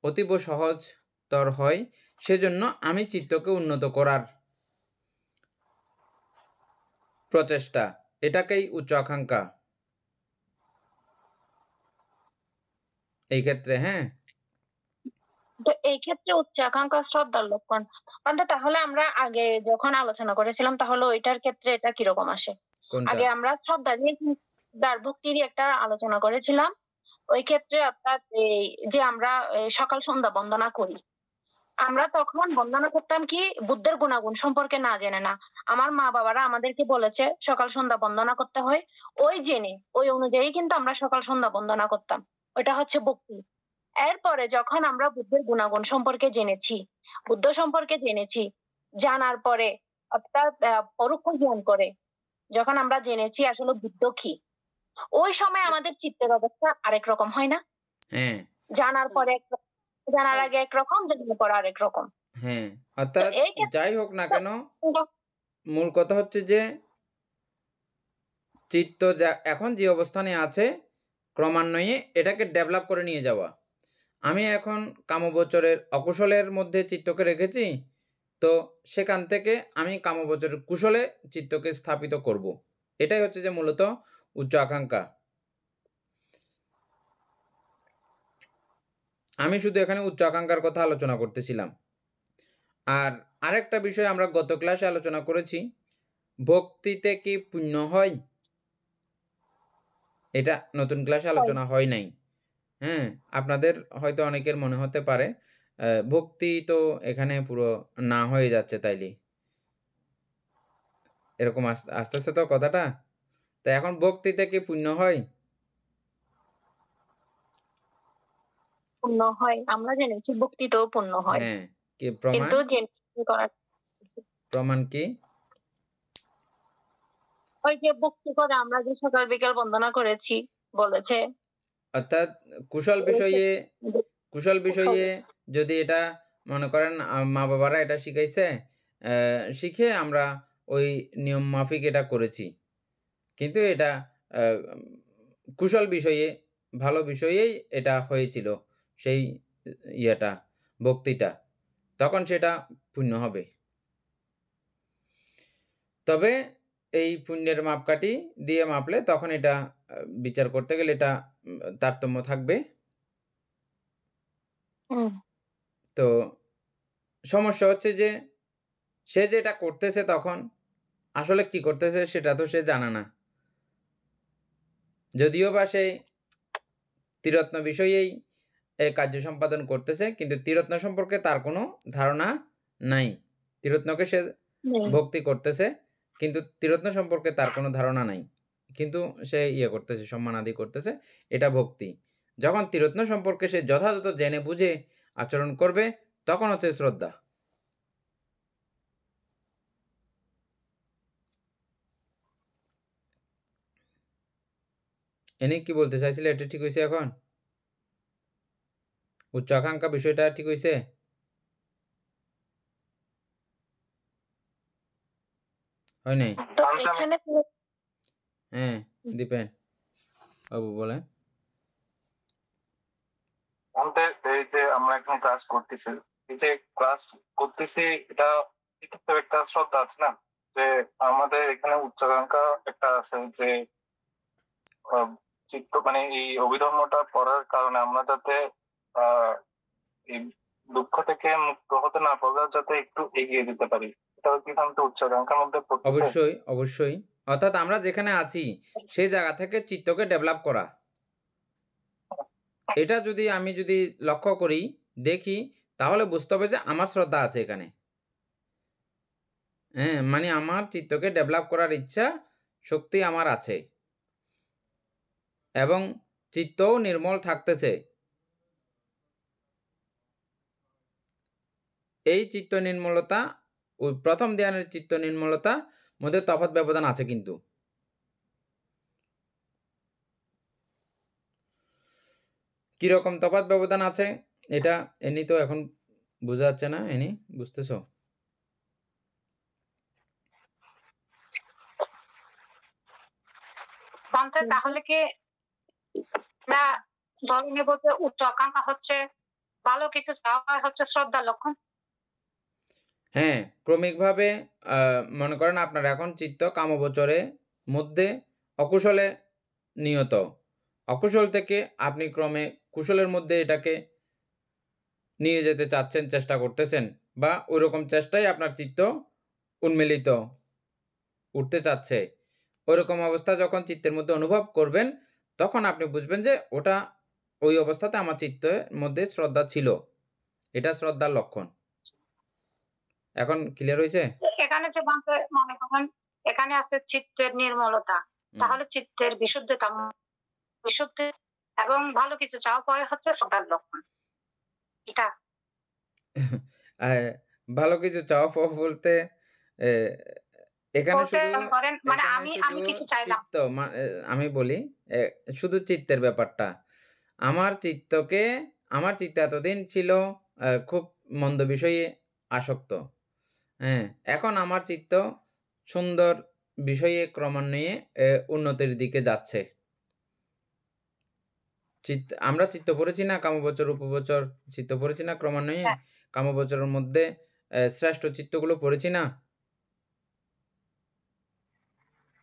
অতীব সহজতর হয়। সেজন্য আমি চিত্তকে উন্নত করার প্রচেষ্টা, এটাকেই উচ্চ আকাঙ্ক্ষা এই ক্ষেত্রে। হ্যাঁ, তো এই ক্ষেত্রে উচ্চ আকাঙ্ক্ষা শ্রদ্ধার লক্ষণ। তাহলে আমরা আগে যখন আলোচনা করেছিলাম তাহলে ওইটার ক্ষেত্রে এটা কিরকম আসে? কোনটা? আগে আমরা শ্রদ্ধা নিয়ে দ্বার ভক্তির একটা আলোচনা করেছিলাম। ওই ক্ষেত্রে অর্থাৎ এই যে আমরা সকাল সন্ধ্যা বন্দনা করি, আমরা তখন বন্দনা করতাম কি বুদ্ধের গুণাগুণ সম্পর্কে না জেনে না। আমার মা বাবারা আমাদেরকে বলেছে সকাল সন্ধ্যা বন্দনা করতে হয়। ওই জেনে ওই অনুযায়ী কিন্তু আমরা সকাল সন্ধ্যা বন্দনা করতাম। ওইটা হচ্ছে ভক্তি। এরপরে যখন আমরা বুদ্ধের গুণাগুণ সম্পর্কে জেনেছি, বুদ্ধ সম্পর্কে জেনেছি, জানার পরে অর্থাৎ পরোক্ষ জ্ঞান করে যখন আমরা জেনেছি আসলে বুদ্ধ কি, ওই সময় আমাদের চিত্তের অবস্থা আরেক রকম হয় না? হ্যাঁ, জানার পরে জানার আগে একরকম, জানার পরে আরেক রকম। হ্যাঁ। তো অর্থাৎ এই ক্ষেত্রে যাই হোক না কেন, মূল কথা হচ্ছে যে চিত্ত যা এখন যে অবস্থানে আছে ক্রমান্বয়ে এটাকে ডেভেলপ করে নিয়ে যাওয়া। আমি এখন কামগোচরের অকুশলের মধ্যে চিত্তকে রেখেছি, তো সেখান থেকে আমি কামগোচরের কুশলে চিত্তকে স্থাপিত করব। এটাই হচ্ছে যে মূলত উচ্চ আকাঙ্ক্ষা। আমি শুধু এখানে উচ্চ আকাঙ্ক্ষার কথা আলোচনা করতেছিলাম। আর আরেকটা বিষয় আমরা গত ক্লাসে আলোচনা করেছি, ভক্তিতে কি পুণ্য হয়? এটা নতুন ক্লাসে আলোচনা হয় নাই। হ্যাঁ, আপনাদের হয়তো অনেকের মনে হতে পারে ভক্তি তো এখানে পুরো না হয়ে যাচ্ছে তাইলে। এরকম আসতেছে তো কথাটা। তো এখন ভক্তিতে কি পুণ্য হয়? পূর্ণ হয়। আমরা জেনেছি ভক্তিতেও পূর্ণ হয়। হ্যাঁ, কি প্রমাণ? কিন্তু জেনে করার প্রমাণ কি? ওই যে ভক্তি করে আমরা যে সকাল বিকাল বন্দনা করেছি বলেছে অর্থাৎ কুশল বিষয়ে যদি এটা মনে করেন মা-বাবারা এটা শিখাইছে, শিখে আমরা ওই নিয়ম মাফিক এটা করেছি। কিন্তু এটা আ কুশল বিষয়ে ভালো বিষয়েই এটা হয়েছিল সেই ইয়েটা, ভক্তিটা। তখন সেটা পুণ্য হবে। তবে এই পুণ্যের মাপকাঠি দিয়ে মাপলে তখন এটা বিচার করতে গেলে এটা তারতম্য থাকবে। হুম, তো সমস্যা হচ্ছে যে সে যেটা করতেছে তখন আসলে কি করতেছে সেটা তো সে জানে না। যদিও বা সে ত্রিরত্ন বিষয়েই কার্য সম্পাদন করতেছে, কিন্তু ত্রিরত্ন সম্পর্কে তার কোনো ধারণা নাই। ত্রিরত্নকে সে নেই। ভক্তি করতেছে, কিন্তু ত্রিরত্ন সম্পর্কে তার কোনো ধারণা নাই। কিন্তু সে করতেছে, সম্মান আদি করতেছে, এটা ভক্তি। যখন ত্রিরত্ন সম্পর্কে সে যথাযথ জেনে বুঝে আচরণ করবে, তখন হচ্ছে শ্রদ্ধা। এনে কি বলতে চাইছিলে? এটা ঠিক হইছে এখন? উচ্চ আকাঙ্ক্ষা বিষয়টা ঠিক হইছে? হয় নাই? তো এখানে হ্যাঁ, দীপেন বাবু বলেন। আমাদের এই যে আমরা এখন ক্লাস করতেছি, এই যে ক্লাস করতেছি এটা তো একটা শ্রদ্ধা আছে না, যে আমাদের এখানে উচ্চাকাঙ্ক্ষা একটা আছে যে চিত্ত মানে এই অভিধর্মটা পড়ার কারণে আমরা যাতে এই দুঃখ থেকে মুক্ত হতে না পারলে যাতে একটু এগিয়ে যেতে পারি, এটা কি আমাদের উচ্চাকাঙ্ক্ষার মধ্যে পড়তেছে? অবশ্যই, অবশ্যই। অর্থাৎ আমরা যেখানে আছি সেই জায়গা থেকে চিত্তকে ডেভেলপ করা। এটা যদি আমি লক্ষ্য করি, দেখি, তাহলে বুঝতে হবে যে আমার শ্রদ্ধা আছে এখানে। হ্যাঁ, মানে আমার চিত্তকে ডেভেলপ করার ইচ্ছা শক্তি আমার আছে। এবং চিত্তও নির্মল থাকতেছে। এই চিত্ত নির্মলতা ওই প্রথম ধ্যানের চিত্ত নির্মলতা মধ্যে তফাৎ ব্যবধান আছে কিন্তু। কিরকম তফাৎ ব্যবধান আছে এটা এনি তো এখন বোঝা যাচ্ছে না। এনি বুঝতেছো? তাহলে কি না ধরে নেব যে উচ্চ আকাঙ্ক্ষা হচ্ছে ভালো কিছু চাওয়া হচ্ছে শ্রদ্ধার লক্ষণ? হ্যাঁ, ক্রমিকভাবে মনে করেন আপনার এখন চিত্ত কামগোচরে মধ্যে অকুশলে নিয়ত। অকুশল থেকে আপনি ক্রমে কুশলের মধ্যে এটাকে নিয়ে যেতে চাচ্ছেন, চেষ্টা করতেছেন, বা ওইরকম চেষ্টাই আপনার চিত্ত উন্মিলিত উঠতে চাচ্ছে। ওইরকম অবস্থা যখন চিত্তের মধ্যে অনুভব করবেন, তখন আপনি বুঝবেন যে ওটা ওই অবস্থাতে আমার চিত্তের মধ্যে শ্রদ্ধা ছিল। এটা শ্রদ্ধার লক্ষণ। এখন ক্লিয়ার হয়েছে? এখানে যে বলতে মনে করেন এখানে আছে চিত্তের নির্মলতা, তাহলে চিত্তের বিশুদ্ধতা, বিশুদ্ধি এবং ভালো কিছু চাওয়া পাওয়া হচ্ছে শ্রদ্ধার লক্ষণ। এটা ভালো কিছু চাওয়া পাওয়া বলতে এ এখানে বলতে শুধু মনে করেন মানে এখানে আমি শুধু আমি কিছু চাইলাম। চিত্ত আমি বলি এ শুধু চিত্তের ব্যাপারটা। আমার চিত্তকে আমার চিত্ত এতদিন ছিল খুব মন্দ বিষয়ে আসক্ত। হ্যাঁ? এখন আমার চিত্ত সুন্দর বিষয়ে ক্রমান্বয়ে উন্নতির দিকে যাচ্ছে। আমরা চিত্ত পড়েছি না কামবচর, উপবচর চিত্ত পড়েছি না ক্রমান্বয়ে? হ্যাঁ, কামবচরের মধ্যে শ্রেষ্ঠ চিত্তগুলো পড়েছি না?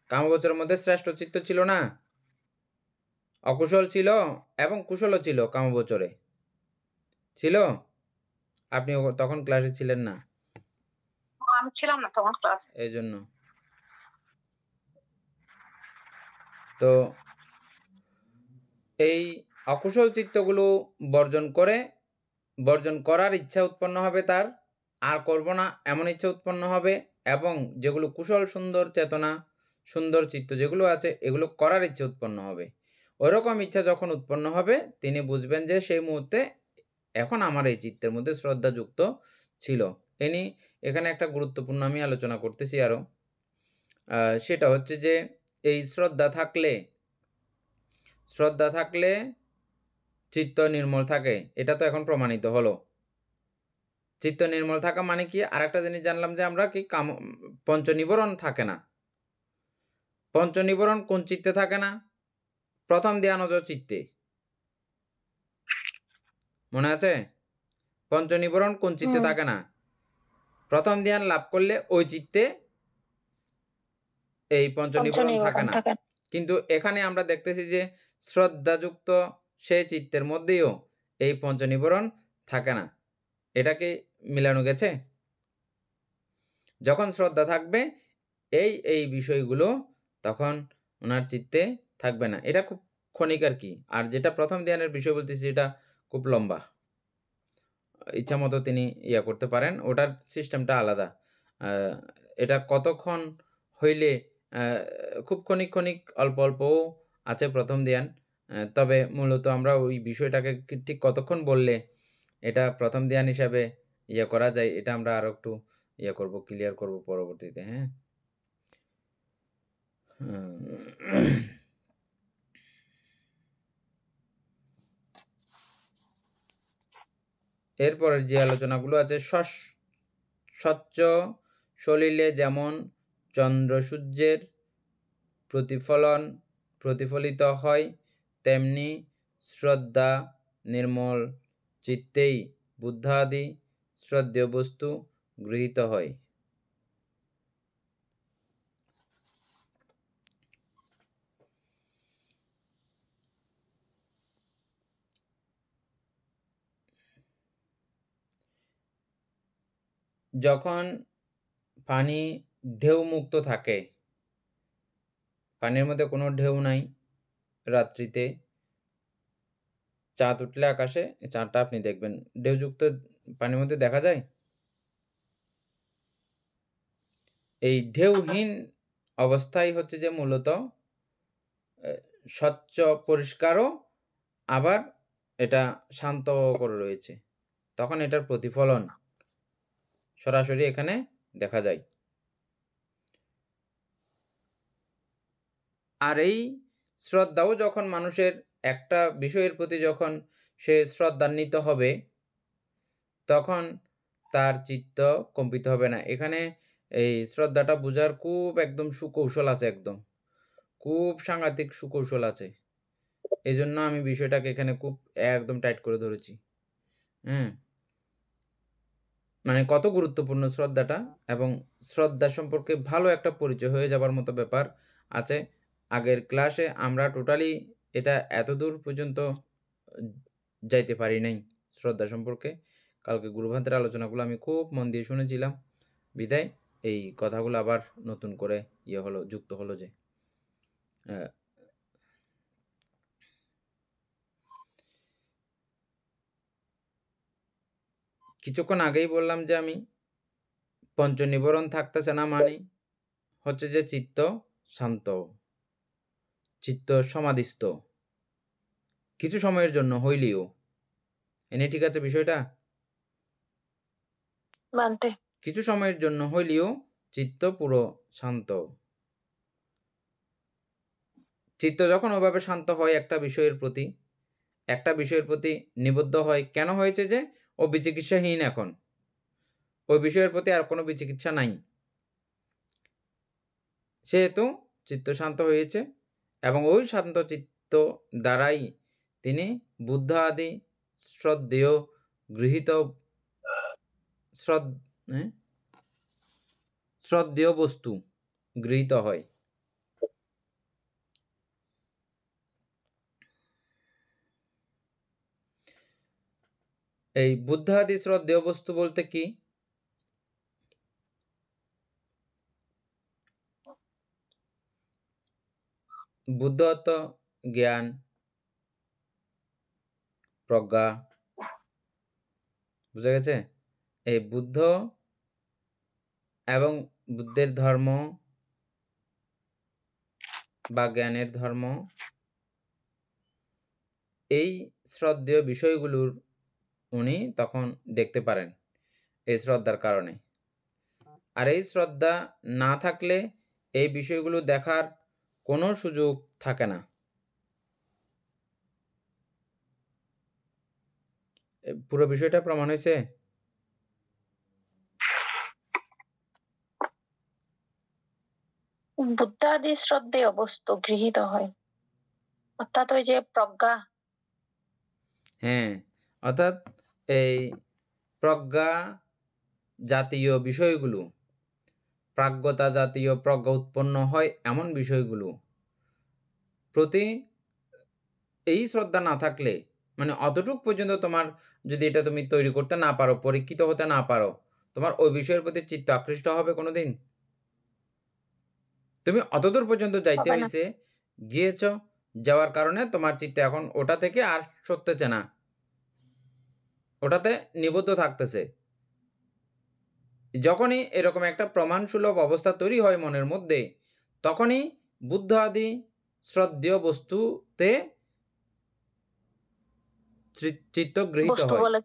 কামবচরের মধ্যে শ্রেষ্ঠ চিত্ত ছিল না? অকুশল ছিল এবং কুশলও ছিল কামবচরে। ছিল? আপনি তখন ক্লাসে ছিলেন না। আমি ছিলাম না তখন ক্লাসে। এইজন্য। তো এই অকুশল চিত্তগুলো বর্জন করার ইচ্ছা উৎপন্ন হবে তার। আর করব না এমন ইচ্ছা উৎপন্ন হবে এবং যেগুলো কুশল সুন্দর চেতনা, সুন্দর চিত্ত যেগুলো আছে এগুলো করার ইচ্ছা উৎপন্ন হবে। ওইরকম ইচ্ছা যখন উৎপন্ন হবে তিনি বুঝবেন যে সেই মুহূর্তে এখন আমার এই চিত্তের মধ্যে শ্রদ্ধা যুক্ত ছিল। এখানে একটা গুরুত্বপূর্ণ আমি আলোচনা করতেছি আরো। সেটা হচ্ছে যে এই শ্রদ্ধা থাকলে চিত্ত নির্মল থাকে। এটা তো এখন প্রমাণিত হলো। চিত্ত নির্মল থাকা মানে কি? আরেকটা জিনিস জানলাম যে আমরা কি পঞ্চনিবরণ থাকে না। পঞ্চনিবরণ কোন চিত্তে থাকে না? প্রথম ধ্যানজ চিত্তে। মনে আছে? পঞ্চনিবরণ কোন চিত্তে থাকে না? প্রথম ধ্যান লাভ করলে ওই চিত্তে এই পঞ্চনিবরণ থাকে না। কিন্তু এখানে আমরা দেখতেছি যে শ্রদ্ধাযুক্ত সেই চিত্তের মধ্যেও এই পঞ্চনিবরণ থাকে না। এটা কি মিলানো গেছে? যখন শ্রদ্ধা থাকবে এই বিষয়গুলো তখন ওনার চিত্তে থাকবে না। এটা খুব ক্ষণিক আর কি। আর যেটা প্রথম ধ্যানের বিষয় বলতেছি এটা খুব লম্বা। ইচ্ছামতো তিনি করতে পারেন। ওটার সিস্টেমটা আলাদা। এটা কতক্ষণ হইলে খুব ক্ষণিক অল্প অল্পও আছে প্রথম ধ্যান। তবে মূলত আমরা ওই বিষয়টাকে ঠিক কতক্ষণ বললে এটা প্রথম ধ্যান হিসাবে করা যায় এটা আমরা আরো একটু করব, ক্লিয়ার করব পরবর্তীতে, হ্যাঁ? এরপরের যে আলোচনাগুলো আছে স্বচ্ছ সলিলে যেমন চন্দ্র সূর্যের প্রতিফলিত হয় তেমনি শ্রদ্ধা নির্মল চিত্তেই বুদ্ধাদি শ্রদ্ধেয় বস্তু গৃহীত হয়। যখন পানি ঢেউ মুক্ত থাকে, পানির মধ্যে কোনো ঢেউ নাই, রাত্রিতে চাঁদ উঠলে আকাশে চাঁদটা আপনি দেখবেন ঢেউযুক্ত পানির মধ্যে দেখা যায়? এই ঢেউহীন অবস্থাই হচ্ছে যে মূলত স্বচ্ছ পরিষ্কারও আবার এটা শান্ত করে রয়েছে। তখন এটার প্রতিফলন সরাসরি এখানে দেখা যায়। আর এই শ্রদ্ধাও যখন মানুষের একটা বিষয়ের প্রতি যখন সে শ্রদ্ধান্বিত হবে তখন তার চিত্ত কম্পিত হবে না। এখানে এই শ্রদ্ধাটা বুঝার খুব একদম সুকৌশল আছে, খুব সাংঘাতিক সুকৌশল আছে। এজন্য আমি বিষয়টাকে এখানে খুব একদম টাইট করে ধরেছি। হ্যাঁ? মানে কত গুরুত্বপূর্ণ শ্রদ্ধাটা এবং শ্রদ্ধা সম্পর্কে ভালো একটা পরিচয় হয়ে যাবার মতো ব্যাপার আছে। আগের ক্লাসে আমরা টোটালি এটা এতদূর পর্যন্ত যাইতে পারি নাই শ্রদ্ধা সম্পর্কে। কালকে গুরুভান্তের আলোচনাগুলো আমি খুব মন দিয়ে শুনেছিলাম। বিধায় এই কথাগুলো আবার নতুন করে যুক্ত হলো যে। কিছুক্ষণ আগেই বললাম যে আমি পঞ্চ নিবরণ থাকতেছে না, মানে হচ্ছে যে চিত্ত শান্ত, চিত্ত সমাধিস্থ কিছু সময়ের জন্য হইলেও। এনে ঠিক আছে বিষয়টা? মানতে কিছু সময়ের জন্য হইলেও চিত্ত পুরো শান্ত। চিত্ত যখন ওভাবে শান্ত হয় একটা বিষয়ের প্রতি নিবদ্ধ হয়, কেন হয়েছে? যে ও বিচিকিৎসাহীন, এখন ওই বিষয়ের প্রতি আর কোনো বিচিকিৎসা নাই, সেহেতু চিত্ত শান্ত হয়েছে। এবং ওই শান্ত চিত্ত দ্বারাই তিনি বুদ্ধ আদি শ্রদ্ধেয় গৃহীত শ্রদ্ধেয় বস্তু গৃহীত হয়। এই বুদ্ধ আদি শ্রদ্ধেয় বস্তু বলতে কি? বুদ্ধ অর্থ জ্ঞান, প্রজ্ঞা, বুঝা গেছে? এই বুদ্ধ এবং বুদ্ধের ধর্ম বা জ্ঞানের ধর্ম, এই শ্রদ্ধেয় বিষয়গুলোর উনি তখন দেখতে পারেন এই শ্রদ্ধার কারণে। আর এই শ্রদ্ধা না থাকলে এই বিষয়গুলো দেখার কোনো সুযোগ থাকে না। পুরো বিষয়টা প্রমাণ হয়েছে? বুদ্ধ আদি শ্রদ্ধেয় বস্তু গৃহীত হয়, অর্থাৎ ওই যে প্রজ্ঞা। হ্যাঁ, অর্থাৎ এই প্রজ্ঞা জাতীয় বিষয়গুলো, প্রাজ্ঞতা জাতীয় প্রজ্ঞা উৎপন্ন হয় এমন বিষয়গুলো প্রতি এই শ্রদ্ধা না থাকলে, মানে অতটুক পর্যন্ত তোমার যদি এটা তুমি তৈরি করতে না পারো, পরীক্ষিত হতে না পারো, তোমার ওই বিষয়ের প্রতি চিত্ত আকৃষ্ট হবে কোনোদিন? তুমি অতদূর পর্যন্ত যাইতে হবে না। হয়েছে, গিয়েছ, যাওয়ার কারণে তোমার চিত্ত এখন ওটা থেকে আর সরতেছে না, ওটাতে নিবদ্ধ থাকতেছে। যখনই এরকম একটা প্রমাণসুলভ অবস্থা তৈরি হয় মনের মধ্যে, তখনই বুদ্ধ আদি শ্রদ্ধেয় বস্তুতে চিত্ত গৃহীত বস্তু হয়, বলে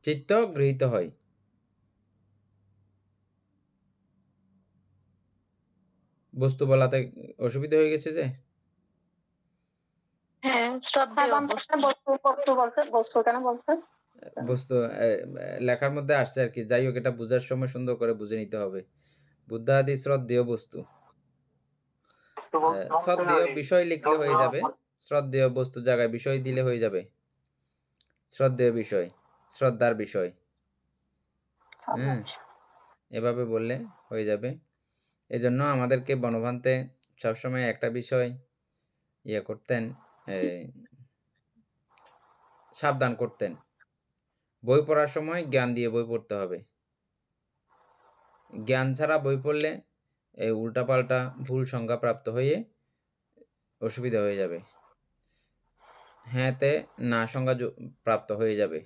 চিত্ত গৃহীত হয়। বস্তু বলাতে অসুবিধা হয়ে গেছে যে? হ্যাঁ, শ্রদ্ধেয় বস্তু কেন বলছে? বস্তু লেখার মধ্যে আসছে আর কি। যাই হোক, এটা বুঝার সময় সুন্দর করে বুঝে নিতে হবে। বুদ্ধ আদি শ্রদ্ধেয় বস্তু, শ্রদ্ধেয় বিষয় লিখলে হয়ে যাবে, শ্রদ্ধেয় বস্তু জায়গায় বিষয় দিলে হয়ে যাবে। শ্রদ্ধেয় বিষয়, শ্রদ্ধার বিষয়, হ্যাঁ, এভাবে বললে হয়ে যাবে। এজন্য আমাদেরকে বনভান্তে সবসময় একটা বিষয় ইয়ে করতেন, সাবধান করতেন, বই পড়ার সময় জ্ঞান দিয়ে বই পড়তে হবে। জ্ঞান ছাড়া বই পড়লে এই উল্টাপাল্টা ভুল সংজ্ঞা প্রাপ্ত হয়ে অসুবিধা হয়ে যাবে, হ্যাঁতে না সংজ্ঞা প্রাপ্ত হয়ে যাবে।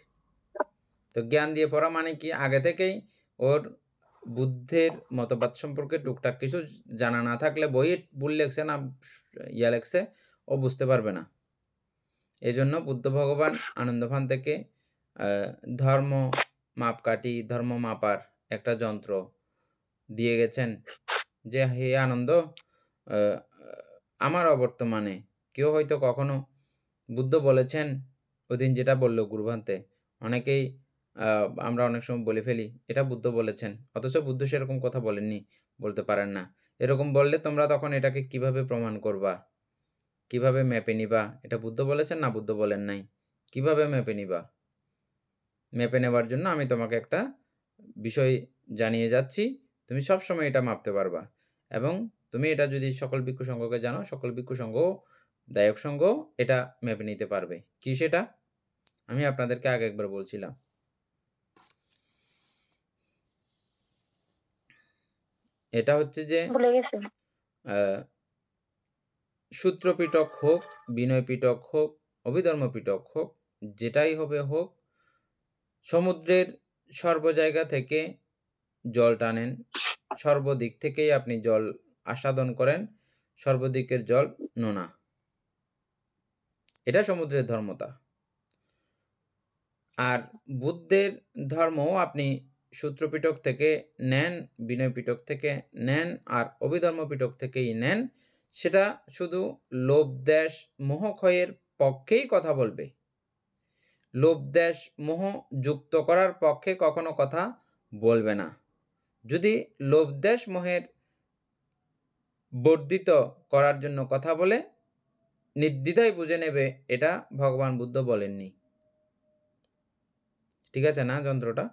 তো জ্ঞান দিয়ে পড়া মানে কি? আগে থেকেই ওর বুদ্ধের মতবাদ সম্পর্কে টুকটাক কিছু জানা না থাকলে, বইয়ে ভুল লেখছে না ইয়া লেখছে, ও বুঝতে পারবে না। এই জন্য বুদ্ধ ভগবান আনন্দভান থেকে ধর্ম মাপকাঠি, ধর্ম মাপার একটা যন্ত্র দিয়ে গেছেন, যে হে আনন্দ, আমার অবর্তমানে কেউ হয়তো কখনো বুদ্ধ বলেছেন ওদিন যেটা বললো গুরুভান্তে, অনেকেই আমরা অনেক সময় বলে ফেলি এটা বুদ্ধ বলেছেন, অথচ বুদ্ধ সেরকম কথা বলেননি, বলতে পারেন না। এরকম বললে তোমরা তখন এটাকে কিভাবে প্রমাণ করবা, কিভাবে মেপে নিবা এটা বুদ্ধ বলেছেন না বুদ্ধ বলেন নাই? কিভাবে মেপে নিবা? মেপে নেবার জন্য আমি তোমাকে একটা বিষয় জানিয়ে যাচ্ছি, তুমি সব সময় এটা মাপতে পারবা। এবং তুমি এটা যদি সকল ভিক্ষু সংঘকে জানো, সকল ভিক্ষু সংঘ, দায়ক সংঘ এটা মেপে নিতে পারবে। কি সেটা? আমি আপনাদেরকে আগে একবার বলছিলাম। এটা হচ্ছে যে সূত্র পিটক হোক, বিনয় পিটক হোক, অভিধর্ম পিটক হোক, যেটাই হবে হোক, সমুদ্রের সর্ব জায়গা থেকে জল টানেন, সর্বদিক থেকেই আপনি জল আস্বাদন করেন, সর্বদিকের জল নোনা। এটা সমুদ্রের ধর্মতা। আর বুদ্ধের ধর্মও আপনি সূত্র পিটক থেকে নেন, বিনয় পিটক থেকে নেন, আর অভিধর্ম পিটক থেকেই নেন, সেটা শুধু লোভ দেশ মোহ ক্ষয়ের পক্ষেই কথা বলবে। লোভ দেশ মোহ যুক্ত করার পক্ষে কখনো কথা বলবে না। যদি লোভ দেশ মোহের বর্ধিত করার জন্য কথা বলে, নির্দ্বিধায় বুঝে নেবে এটা ভগবান বুদ্ধ বলেননি। ঠিক আছে না যন্ত্রটা?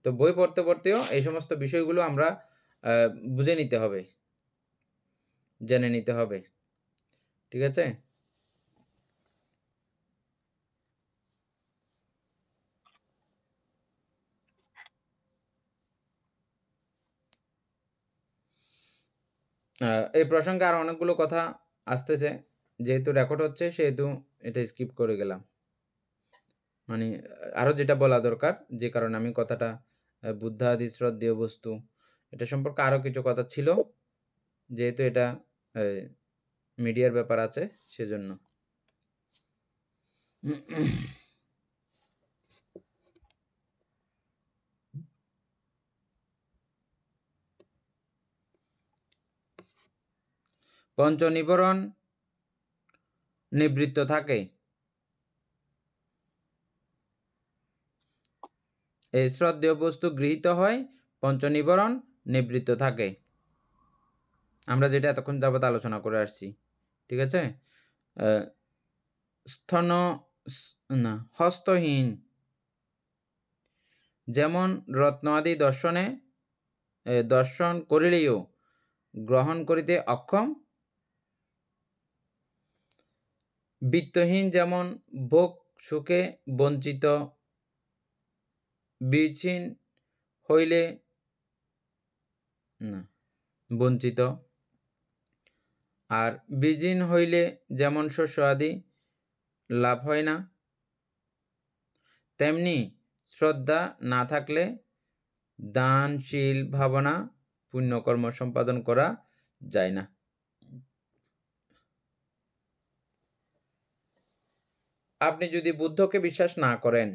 তো বই পড়তে পড়তেও এই সমস্ত বিষয়গুলো আমরা বুঝে নিতে হবে, জেনে নিতে হবে। ঠিক আছে? এই প্রসঙ্গে আর অনেকগুলো কথা আসতেছে, যেহেতু রেকর্ড হচ্ছে সেহেতু এটা স্কিপ করে গেলাম। মানে আরো যেটা বলা দরকার, যে কারণে আমি কথাটা বুদ্ধাদি শ্রদ্ধেয় বস্তু এটা সম্পর্কে আরো কিছু কথা ছিল, যেহেতু এটা মিডিয়ার ব্যাপার আছে সেজন্য। পঞ্চ নিবরণ নিবৃত্ত থাকে। এই শ্রদ্ধেয় বস্তু গৃহীত হয়, পঞ্চ নিবরণ নিবৃত্ত থাকে। আমরা যেটা এতক্ষণ যাবত আলোচনা করে আসছি। ঠিক আছে? স্তন না হস্তহীন যেমন রত্ন আদি দর্শন করিলেও গ্রহণ করিতে অক্ষম, বিত্তহীন যেমন ভোগ সুখে বঞ্চিত, বীজহীন হইলে বঞ্চিত, আর বীজহীন হইলে যেমন শস্য আদি লাভ হয় না, তেমনি শ্রদ্ধা না থাকলে দানশীল ভাবনা পুণ্যকর্ম সম্পাদন করা যায় না। আপনি যদি বুদ্ধকে বিশ্বাস না করেন,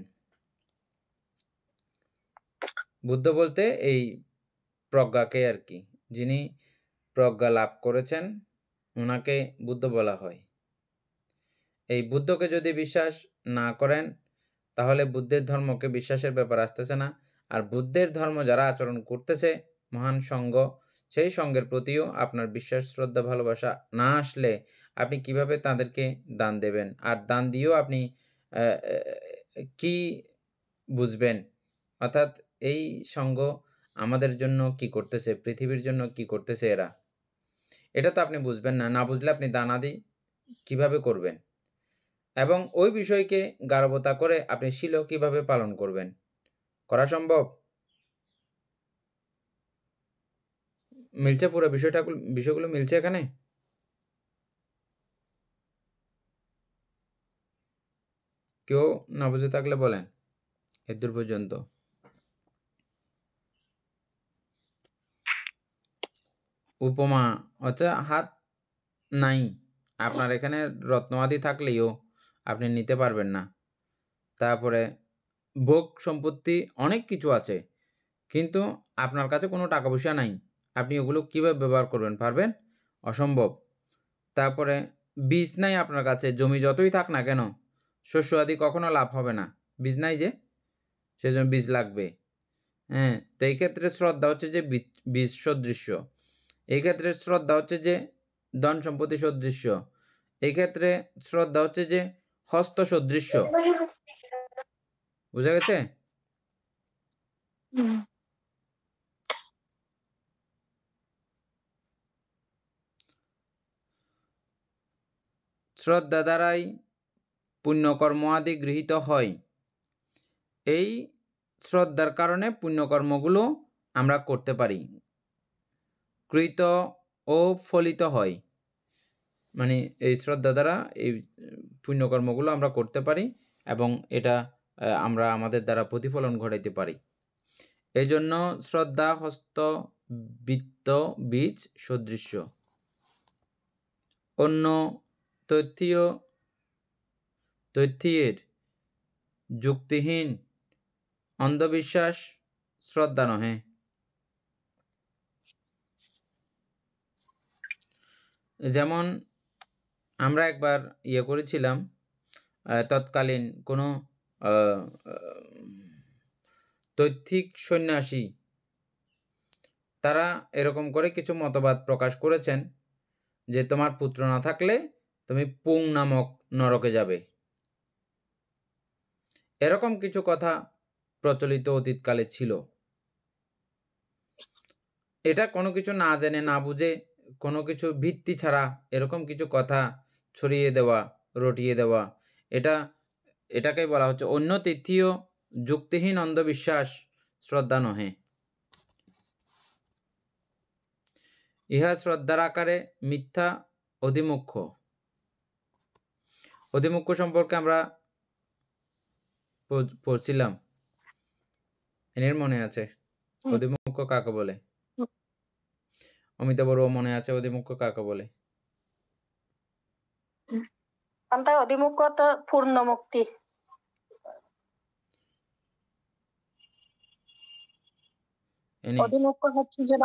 বুদ্ধ বলতে এই প্রজ্ঞাকে আর কি, যিনি প্রজ্ঞা লাভ করেছেন ওনাকে বুদ্ধ বলা হয়। এই বুদ্ধকে যদি বিশ্বাস না করেন তাহলে বুদ্ধের ধর্মকে বিশ্বাসের ব্যাপার আসতেছে না। আর বুদ্ধের ধর্ম যারা আচরণ করতেছে মহান সঙ্গ, সেই সঙ্গের প্রতিও আপনার বিশ্বাস শ্রদ্ধা ভালোবাসা না আসলে আপনি কিভাবে তাদেরকে দান দেবেন? আর দান দিয়েও আপনি কি বুঝবেন? অর্থাৎ এই সঙ্গ আমাদের জন্য কি করতেছে, পৃথিবীর জন্য কি করতেছে এরা, এটা তো আপনি বুঝবেন না। না বুঝলে আপনি দান আদি কিভাবে করবেন? এবং ওই বিষয়কে গারবতা করে আপনি শীল কিভাবে পালন করবেন? করা সম্ভব? মিলছে পুরো বিষয়গুলো মিলছে এখানে? কেউ না বুঝে থাকলে বলেন এদূর পর্যন্ত। উপমা হচ্ছে হাত নাই, আপনার এখানে রত্ন আদি থাকলেও আপনি নিতে পারবেন না। তারপরে ভোগ সম্পত্তি অনেক কিছু আছে, কিন্তু আপনার কাছে কোনো টাকা পয়সা নাই, আপনি ওগুলো কিভাবে ব্যবহার করবেন? পারবেন? অসম্ভব। তারপরে বীজ নাই আপনার কাছে, জমি যতই থাক না কেন শস্য আদি কখনো লাভ হবে না, বীজ নাই যে, সেজন্য বীজ লাগবে। হ্যাঁ, তো এই ক্ষেত্রে শ্রদ্ধা হচ্ছে যে বীজ সদৃশ্য, এই ক্ষেত্রে শ্রদ্ধা হচ্ছে যে ধন সম্পত্তি সদৃশ্য, এই ক্ষেত্রে শ্রদ্ধা হচ্ছে যে হস্ত সদৃশ্য। বুঝা গেছে? শ্রদ্ধা দ্বারাই পুণ্যকর্ম আদি গৃহীত হয়। এই শ্রদ্ধার কারণে পুণ্যকর্মগুলো আমরা করতে পারি, কৃত ও ফলিত হয়। মানে এই শ্রদ্ধা দ্বারা এই পুণ্যকর্মগুলো আমরা করতে পারি এবং এটা আমরা আমাদের দ্বারা প্রতিফলন ঘটাইতে পারি। এই জন্য শ্রদ্ধা হস্ত বৃত্ত বীজ সদৃশ্য। অন্য তথ্যের যুক্তিহীন অন্ধবিশ্বাস শ্রদ্ধা নহে। যেমন আমরা একবার করেছিলাম, তৎকালীন কোনো তৌত্বিক সন্ন্যাসী তারা এরকম করে কিছু মতবাদ প্রকাশ করেছেন যে তোমার পুত্র না থাকলে তুমি পুং নামক নরকে যাবে। এরকম কিছু কথা প্রচলিত অতীতকালে ছিল। এটা কোনো কিছু না জেনে না বুঝে কোনো কিছু ভিত্তি ছাড়া এরকম কিছু কথা ছড়িয়ে দেওয়া, রটিয়ে দেওয়া, এটাকে বলা হচ্ছে অন্য তৃতীয় যুক্তিহীন অন্ধবিশ্বাস, শ্রদ্ধা নহে। ইহা শ্রদ্ধার আকারে মিথ্যা অধিমুখ্য। অধিমুখ্য সম্পর্কে আমরা পড়ছিলাম, এর মনে আছে অধিমুখ্য কাকে বলে? অমিতা বড়ুয়া মনে আছে অধিমুখ্য কাকে বলে? অধিমুখ্য তো পূর্ণ মুক্তি। অধিমুখ্য হচ্ছে যে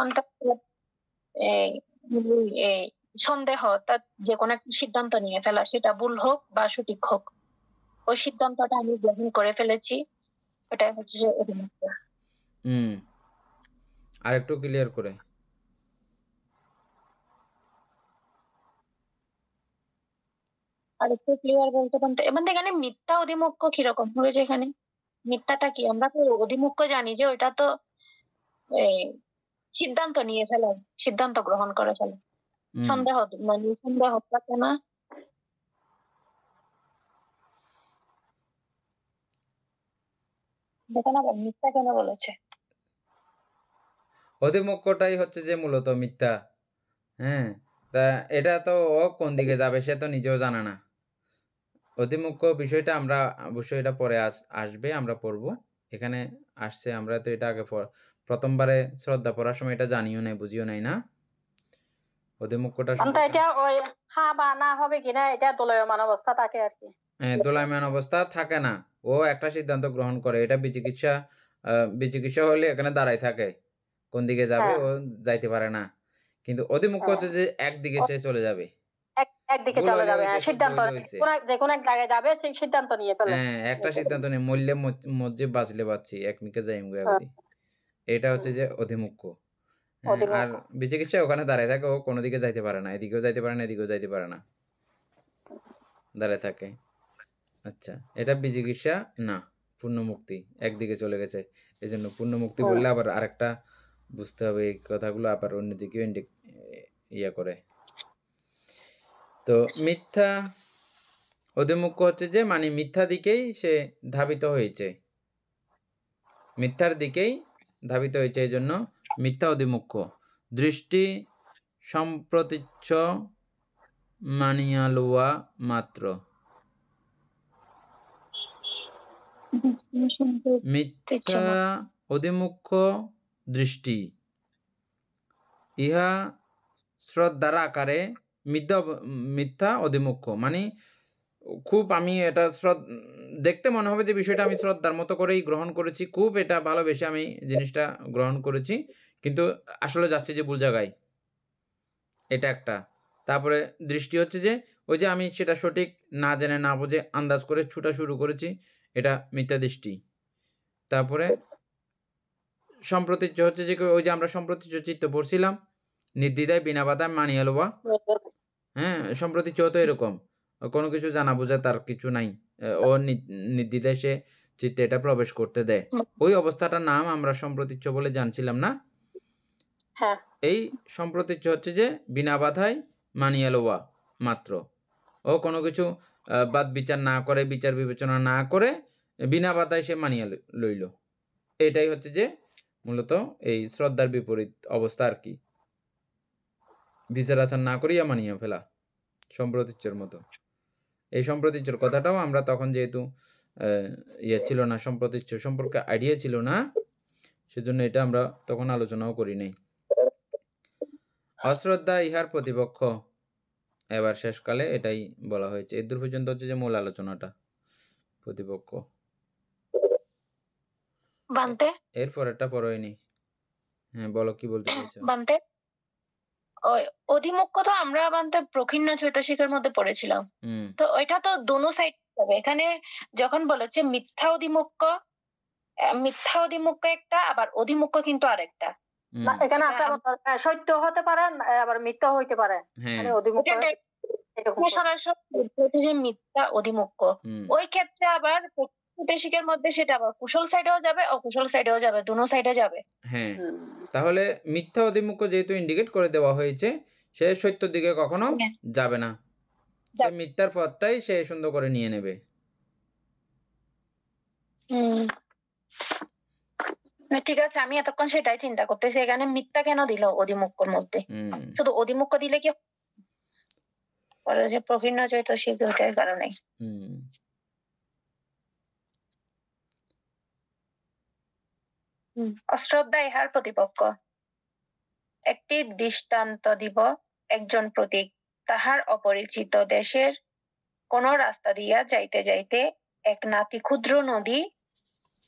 সন্দেহ, অর্থাৎ যে কোনো একটা সিদ্ধান্ত নিয়ে ফেলা, সেটা ভুল হোক বা সঠিক হোক, ওই সিদ্ধান্তটা আমি গ্রহণ করে ফেলেছি, এটা হচ্ছে যে অধিমুখ্য। আর একটু ক্লিয়ার করে। আর একটু ক্লিয়ার বলতে পারতে মানে এখানে মিথ্যা অধিমুখ্য কিরকম হবে? যেখানে মিথ্যাটা কি, আমরা তো অধিমুখ্য জানি যে ওইটা তো সিদ্ধান্ত নিয়ে ফেলা, সিদ্ধান্ত গ্রহণ করে ফেলা। সন্দেহ মানে সন্দেহ থাকে না? দেখেন আবার মিথ্যা কেন বলেছে? অধিমুখ্যটাই হচ্ছে যে মূলত মিথ্যা। হ্যাঁ, তা এটা তো ও কোন দিকে যাবে সে তো নিজেও জানে না। অধিমুখ্য বিষয়টা আমরা অবশ্যই এটা পরে আসবে, আমরা পড়বো। এখানে আসছে, আমরা তো এটা আগে প্রথমবারে শ্রদ্ধা পড়ার সময় এটা জানিও নাই, বুঝিও নাই না অধিমুখ্যটা। এটা ওই হ্যাঁ বা না হবে কিনা এটা দোলায়মান অবস্থা থাকে আর কি। হ্যাঁ, দোলায়মান অবস্থা থাকে না, ও একটা সিদ্ধান্ত গ্রহণ করে। এটা বিচিকিৎসা হলে এখানে দাঁড়াই থাকে, কোন দিকে যাবে ও যাইতে পারে না। কিন্তু অধিমুখ্য হচ্ছে যে একদিকে সে চলে যাবে, একদিকে চলে যাবে, সিদ্ধান্ত যে কোন এক জায়গায় যাবে সেই সিদ্ধান্ত নিয়ে ফেলে। হ্যাঁ, একটা সিদ্ধান্ত নিয়ে মরলে মসজিদ বাঁচলে বাঁচছি, একমিকে যাইম গয়াবদি। এটা হচ্ছে যে অধিমুখ্য। আর বিচিকিৎসা ওখানে দাঁড়ায় থাকে, ও কোনো দিকে যাইতে পারে না, এদিকেও যাইতে পারে না, এদিকেও যাইতে পারে না, দাঁড়ায় থাকে। আচ্ছা, এটা বিচিকিৎসা না, পূর্ণ মুক্তি, একদিকে চলে গেছে। এই জন্য পূর্ণ মুক্তি বললে আবার আরেকটা বুঝতে হবে, এই কথাগুলো আবার অন্যদিকে করে। তো মিথ্যা অধিমুখ্য হচ্ছে যে মানে মিথ্যা দিকেই সে ধাবিত হয়েছে, মিথ্যার দিকেই ধাবিত হয়েছে, এই জন্য মিথ্যা অধিমুখ্য। দৃষ্টি সম্প্রতিচ্ছ মানিয়া লওয়া মাত্র। মিথ্যা অধিমুখ্য দৃষ্টি, ইহা শ্রদ্ধার আকারে মিথ্যা অধিমুখ্য। মানে খুব আমি এটা দেখতে মনে হবে যে বিষয়টা আমি শ্রদ্ধার মতো করেই গ্রহণ করেছি, খুব এটা ভালোবেসে আমি জিনিসটা গ্রহণ করেছি, কিন্তু আসলে যাচ্ছে যে ভুল জায়গায়, এটা একটা। তারপরে দৃষ্টি হচ্ছে যে ওই যে আমি সেটা সঠিক না জেনে না বুঝে আন্দাজ করে ছুটা শুরু করেছি, এটা মিথ্যা দৃষ্টি। তারপরে সম্প্রতিচ্ছ হচ্ছে যে ওই যে আমরা সম্প্রতিচ্ছ চিত্ত পড়ছিলাম, নির্দ্বিধায় বিনা বাধায় মানিয়ে লওয়া। হ্যাঁ, সম্প্রতিচ্ছ তো এরকম কোনো কিছু জানা বোঝা তার কিছু নাই, ও নির্দ্বিধায় সে চিত্তে এটা প্রবেশ করতে দেয়। ওই অবস্থাটার নাম আমরা সম্প্রতিচ্ছ বলে জানছিলাম না? এই সম্প্রতিচ্ছ হচ্ছে যে বিনা বাধায় মানিয়ে লওয়া মাত্র। ও কোনো কিছু বাদ বিচার না করে, বিচার বিবেচনা না করে বিনা বাধায় সে মানিয়ে লইল। এটাই হচ্ছে যে মূলত এই শ্রদ্ধার বিপরীত অবস্থা আর কি, বিচার আচার না করিয়া মানিয়ে ফেলা, সম্প্রতিচ্ছর মতো। এই সম্প্রতিচ্ছর কথাটাও আমরা তখন যেহেতু ইয়ে ছিল না, সম্প্রতিচ্ছ সম্পর্কে আইডিয়া ছিল না, সেজন্য এটা আমরা তখন আলোচনাও করি নাই। অশ্রদ্ধা ইহার প্রতিপক্ষ, এবার শেষকালে এটাই বলা হয়েছে। এদূর পর্যন্ত হচ্ছে যে মূল আলোচনাটা, প্রতিপক্ষ। বান্তে এরপর এটা পড়ায়নি। হ্যাঁ বলো, কি বলতে চাইছো? বান্তে ওই অধিমুখ্য তো আমরা বান্তে প্রকীর্ণ চৈতসিকের মধ্যে পড়েছিলাম। হুম তো ওইটা তো দোনো সাইড হবে। এখানে যখন বলেছে মিথ্যা অধিমুখ্য একটা, আবার অধিমুখ্য কিন্তু আরেকটা। না, হুম এখানে এটা একটা কথা, সত্য হতে পারে আবার মিথ্যা হইতে পারে। হ্যাঁ মানে অধিমুখ এটা এরকম সরাসরি যে মিথ্যা অধিমুখ্য, হুম ওই ক্ষেত্রে আবার চৈতসিকের মধ্যে সেটা আবার কুশল সাইডেও যাবে, অকুশল সাইডেও যাবে, দোনো সাইডে যাবে। হ্যাঁ। হুম। তাহলে মিথ্যা অধিমুখ্য যেহেতু ইন্ডিকেট করে দেওয়া হয়েছে, সে সত্যর দিকে কখনো হ্যাঁ, যাবে না, সে মিথ্যার পথটাই সে সুন্দর করে নিয়ে নেবে। হুম। না, ঠিক আছে, আমি এতক্ষণ সেটাই চিন্তা করতেছি, এখানে মিথ্যা কেন দিল অধিমুখ্যর মধ্যে? হুম শুধু অধিমুখ্য দিলে কি পরে যে প্রকীর্ণ চৈতসিক, ওইটার কারণে। হুম অশ্রদ্ধা ইহার প্রতিপক্ষ। একটি দৃষ্টান্ত দিব। একজন প্রতীক তাহার অপরিচিত দেশের কোন রাস্তা দিয়া যাইতে যাইতে এক নাতি ক্ষুদ্র নদী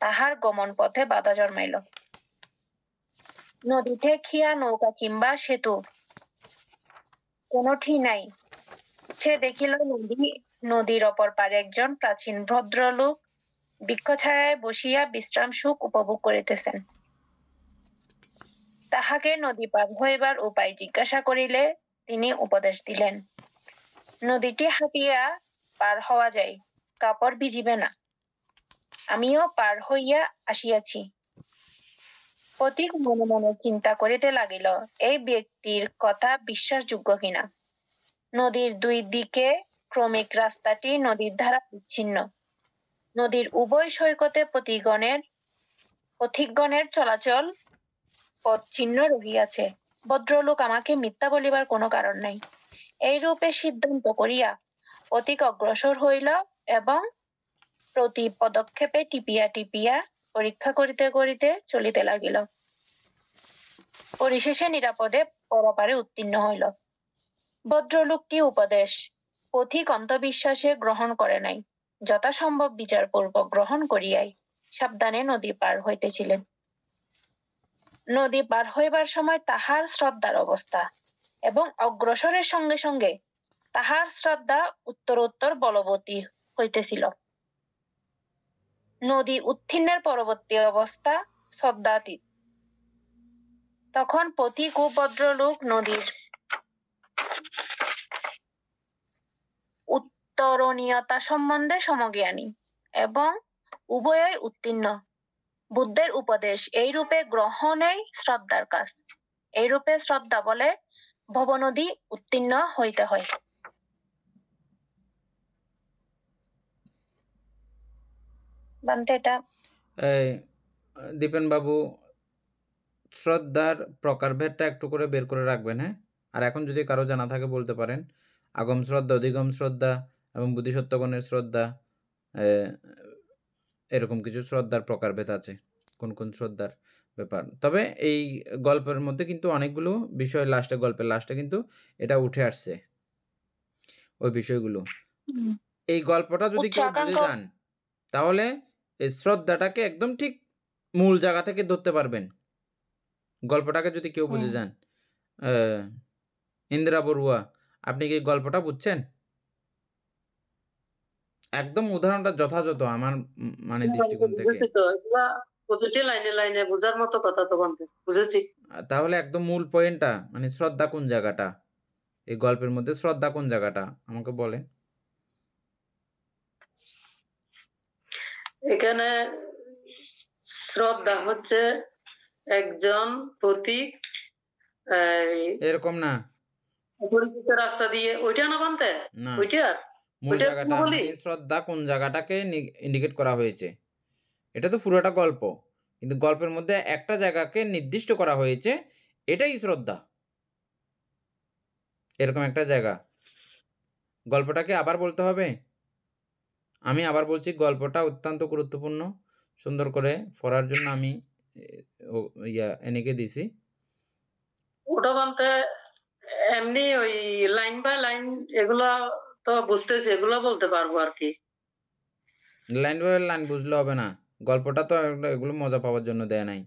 তাহার গমন পথে বাধা জন্মাইল। নদীতে খিয়া নৌকা কিংবা সেতু কোনটি নাই। সে দেখিল নদীর অপর পারে একজন প্রাচীন ভদ্রলোক বৃক্ষছায়ায় বসিয়া বিশ্রাম সুখ উপভোগ করিতেছেন। তাহাকে নদী পার হইবার উপায় জিজ্ঞাসা করিলে তিনি উপদেশ দিলেন, নদীটি হাঁটিয়া পার হওয়া যায়, কাপড় ভিজিবে না। আমিও পার হইয়া আসিয়াছি। পথিক মনে মনে চিন্তা করিতে লাগিল, এই ব্যক্তির কথা বিশ্বাসযোগ্য কিনা। নদীর দুই দিকে ক্রমিক রাস্তাটি নদীর ধারা বিচ্ছিন্ন। নদীর উভয় সৈকতে পথিকগণের চলাচল পথ চিহ্ন রহিয়াছে। ভদ্রলোক আমাকে মিথ্যা বলিবার কোনো কারণ নাই। এই রূপে সিদ্ধান্ত করিয়া পথিক অগ্রসর হইল এবং প্রতি পদক্ষেপে টিপিয়া টিপিয়া পরীক্ষা করিতে করিতে চলিতে লাগিল। পরিশেষে নিরাপদে পরপারে উত্তীর্ণ হইল। ভদ্রলোকটি উপদেশ পথিক অন্ধবিশ্বাসে গ্রহণ করে নাই, যথাসম্ভব বিচারপূর্বক গ্রহণ করিয়াই সাবধানে নদী পার হইতেছিলেন। নদী পার হইবার সময় তাহার শ্রদ্ধার অবস্থা এবং অগ্রসরের সঙ্গে সঙ্গে তাহার শ্রদ্ধা উত্তরোত্তর বলবতী হইতেছিল। নদী উত্তীর্ণের পরবর্তী অবস্থা শ্রদ্ধাতীত। তখন পথিক ও ভদ্রলোক নদীর উত্তরণীয়তা সম্বন্ধে সমজ্ঞানী এবং উভয়ই উত্তীর্ণ। বুদ্ধের উপদেশ এই রূপে গ্রহণেই শ্রদ্ধার কাজ। এই রূপে শ্রদ্ধা বলে ভবনদী উত্তীর্ণ হইতে হয়। বান্তে এটা এই দীপেন বাবু শ্রদ্ধার প্রকারভেদটা একটু করে বের করে রাখবেন, হ্যাঁ। আর এখন যদি কারো জানা থাকে বলতে পারেন। আগম শ্রদ্ধা, অধিগম শ্রদ্ধা এবং বুদ্ধিসত্ত্বগণের শ্রদ্ধা, এরকম কিছু শ্রদ্ধার প্রকারভেদ আছে, কোন কোন শ্রদ্ধার ব্যাপার। তবে এই গল্পের মধ্যে কিন্তু অনেকগুলো বিষয় গল্পের লাস্টে কিন্তু এটা উঠে আসছে, ওই বিষয়গুলো। এই গল্পটা যদি কেউ বুঝে যান তাহলে এই শ্রদ্ধাটাকে একদম ঠিক মূল জায়গা থেকে ধরতে পারবেন। গল্পটাকে যদি কেউ বুঝে যান, ইন্দিরা বড়ুয়া, আপনি কি গল্পটা বুঝছেন? একদম উদাহরণটা যথাযথ আমার মানে দৃষ্টিকোণ থেকে। প্রতিটি লাইনে লাইনে বোঝার মতো কথা তো বুঝেছি। তাহলে একদম মূল পয়েন্টটা মানে শ্রদ্ধা কোন জায়গাটা, এই গল্পের মধ্যে শ্রদ্ধা কোন জায়গাটা আমাকে বলেন। এখানে শ্রদ্ধা হচ্ছে একজন প্রতীক এরকম না, পরিচিত রাস্তা দিয়ে, ওইটা না বানতে না, ওইটা মূল জায়গাটা মানে শ্রদ্ধা কোন জায়গাটাকে ইন্ডিকেট করা হয়েছে, এটা তো পুরোটা গল্প, কিন্তু গল্পের মধ্যে একটা জায়গাকে নির্দিষ্ট করা হয়েছে, এটাই শ্রদ্ধা। এরকম একটা জায়গা, গল্পটাকে আবার বলতে হবে, আমি আবার বলছি, গল্পটা অত্যন্ত গুরুত্বপূর্ণ। সুন্দর করে পড়ার জন্য আমি এনেকে দিছি। ওটা বলতে এমনি ওই লাইন বাই লাইন এগুলা তো বুঝতেছি, এগুলো বলতে পারবো আর কি। লাইন বাই লাইন বুঝলে হবে না। গল্পটা তো এগুলো মজা পাওয়ার জন্য দেয় নাই।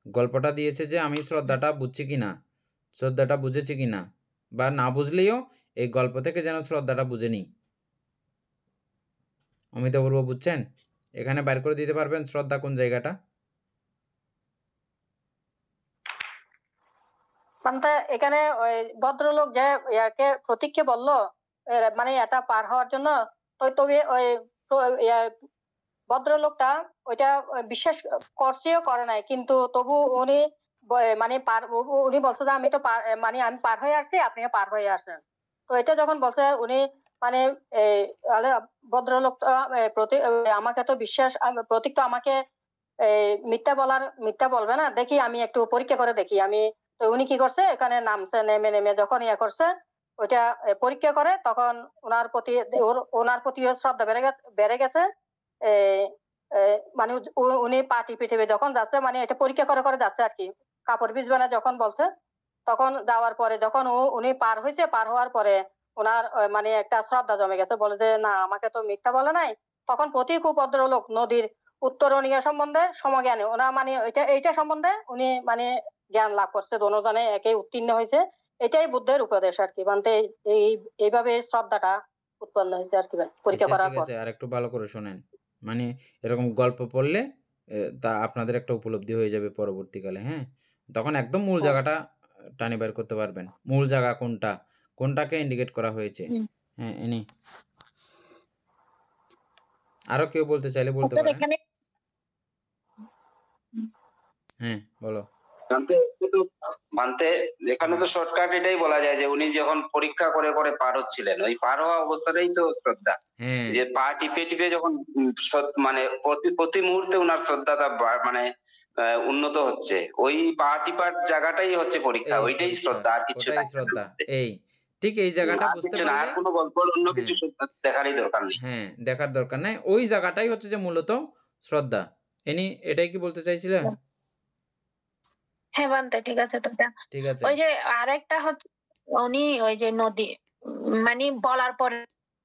গল্পটা দিয়েছে যে আমি শ্রদ্ধাটা বুঝছি কিনা, শ্রদ্ধাটা বুঝেছি কিনা, বা না বুঝলেও এই গল্প থেকে যেন শ্রদ্ধাটা বুঝে নিই। অমিতাভ বড়ুয়া বুঝছেন? এখানে বাইর করে দিতে পারবেন শ্রদ্ধা কোন জায়গাটা? মানে এখানে ওই ভদ্রলোক যে ইয়াকে প্রতীককে বললো মানে এটা পার হওয়ার জন্য, তো তবে ওই ভদ্রলোকটা ওইটা বিশ্বাস করছেও করে নাই, কিন্তু তবু উনি মানে উনি বলছে যে আমি তো মানে আমি পার হয়ে আসছি, আপনিও পার হয়ে আসেন। তো এটা যখন বলছে উনি মানে ভদ্রলোকটা আমাকে তো বিশ্বাস, প্রতীক তো আমাকে মিথ্যা বলবে না, দেখি আমি একটু পরীক্ষা করে দেখি আমি। তো উনি কি করছে, এখানে নামছে, নেমে নেমে যখন ইয়ে করছে ওইটা পরীক্ষা করে, তখন ওনার প্রতিও শ্রদ্ধা বেড়ে গেছে। মানে উনি পা টিপে টিপে যখন যাচ্ছে, মানে এটা পরীক্ষা করে করে যাচ্ছে আর কি, কাপড় ভিজবে না যখন বলছে, তখন যাওয়ার পরে যখন উনি পার হয়েছে, পার হওয়ার পরে ওনার মানে একটা শ্রদ্ধা জমে গেছে, বলে যে না আমাকে তো মিথ্যা বলে নাই। তখন প্রতীক ভদ্রলোক নদীর উত্তরণীয় সম্বন্ধে সমজ্ঞানী, ওনা মানে এইটা সম্বন্ধে উনি মানে জ্ঞান লাভ করছে, দোনোজনে একে উত্তীর্ণ হয়েছে। এটাই বুদ্ধের উপদেশ আর কি, মানে এইভাবে শ্রদ্ধাটা উৎপন্ন হয়েছে আর কি পরীক্ষা আচ্ছা করার ঠিক পর। আছে, আর একটু ভালো করে শোনেন। মানে এরকম গল্প পড়লে তা আপনাদের একটা উপলব্ধি হয়ে যাবে পরবর্তীকালে, হ্যাঁ? তখন একদম মূল জায়গাটা টানি বের করতে পারবেন। মূল জায়গা কোনটা, কোনটাকে ইন্ডিকেট করা হয়েছে। হ্যাঁ, এনি আরো কেউ বলতে চাইলে বলতে পারেন। এখানে হ্যাঁ, বলো। মানতে এখানে তো শর্টকাট এটাই বলা যায় যে উনি যখন পরীক্ষা করে করে পার হচ্ছিলেন, ওই পার হওয়া অবস্থাটাই তো শ্রদ্ধা। হ্যাঁ, যে পা টিপে টিপে যখন মানে প্রতি মুহূর্তে উনার শ্রদ্ধাটা মানে উন্নত হচ্ছে, ওই পা টিপার জায়গাটাই হচ্ছে পরীক্ষা, এই ওইটাই পরীক্ষা, শ্রদ্ধা, আর কিছু ওটাই নাই। শ্রদ্ধা। এই ঠিক এই জায়গাটা আর বুঝতে কিছু না, পারলে, আর কোনো গল্প অন্য কিছু হ্যাঁ দেখারই দরকার নেই। হ্যাঁ, দেখার দরকার নাই। ওই জায়গাটাই হচ্ছে যে মূলত শ্রদ্ধা। এনি এটাই কি বলতে চাইছিলে? হ্যাঁ বান্তে, ঠিক আছে। তো এটা ঠিক আছে। ওই যে আরেকটা হচ্ছে, উনি ওই যে নদী মানে বলার পরে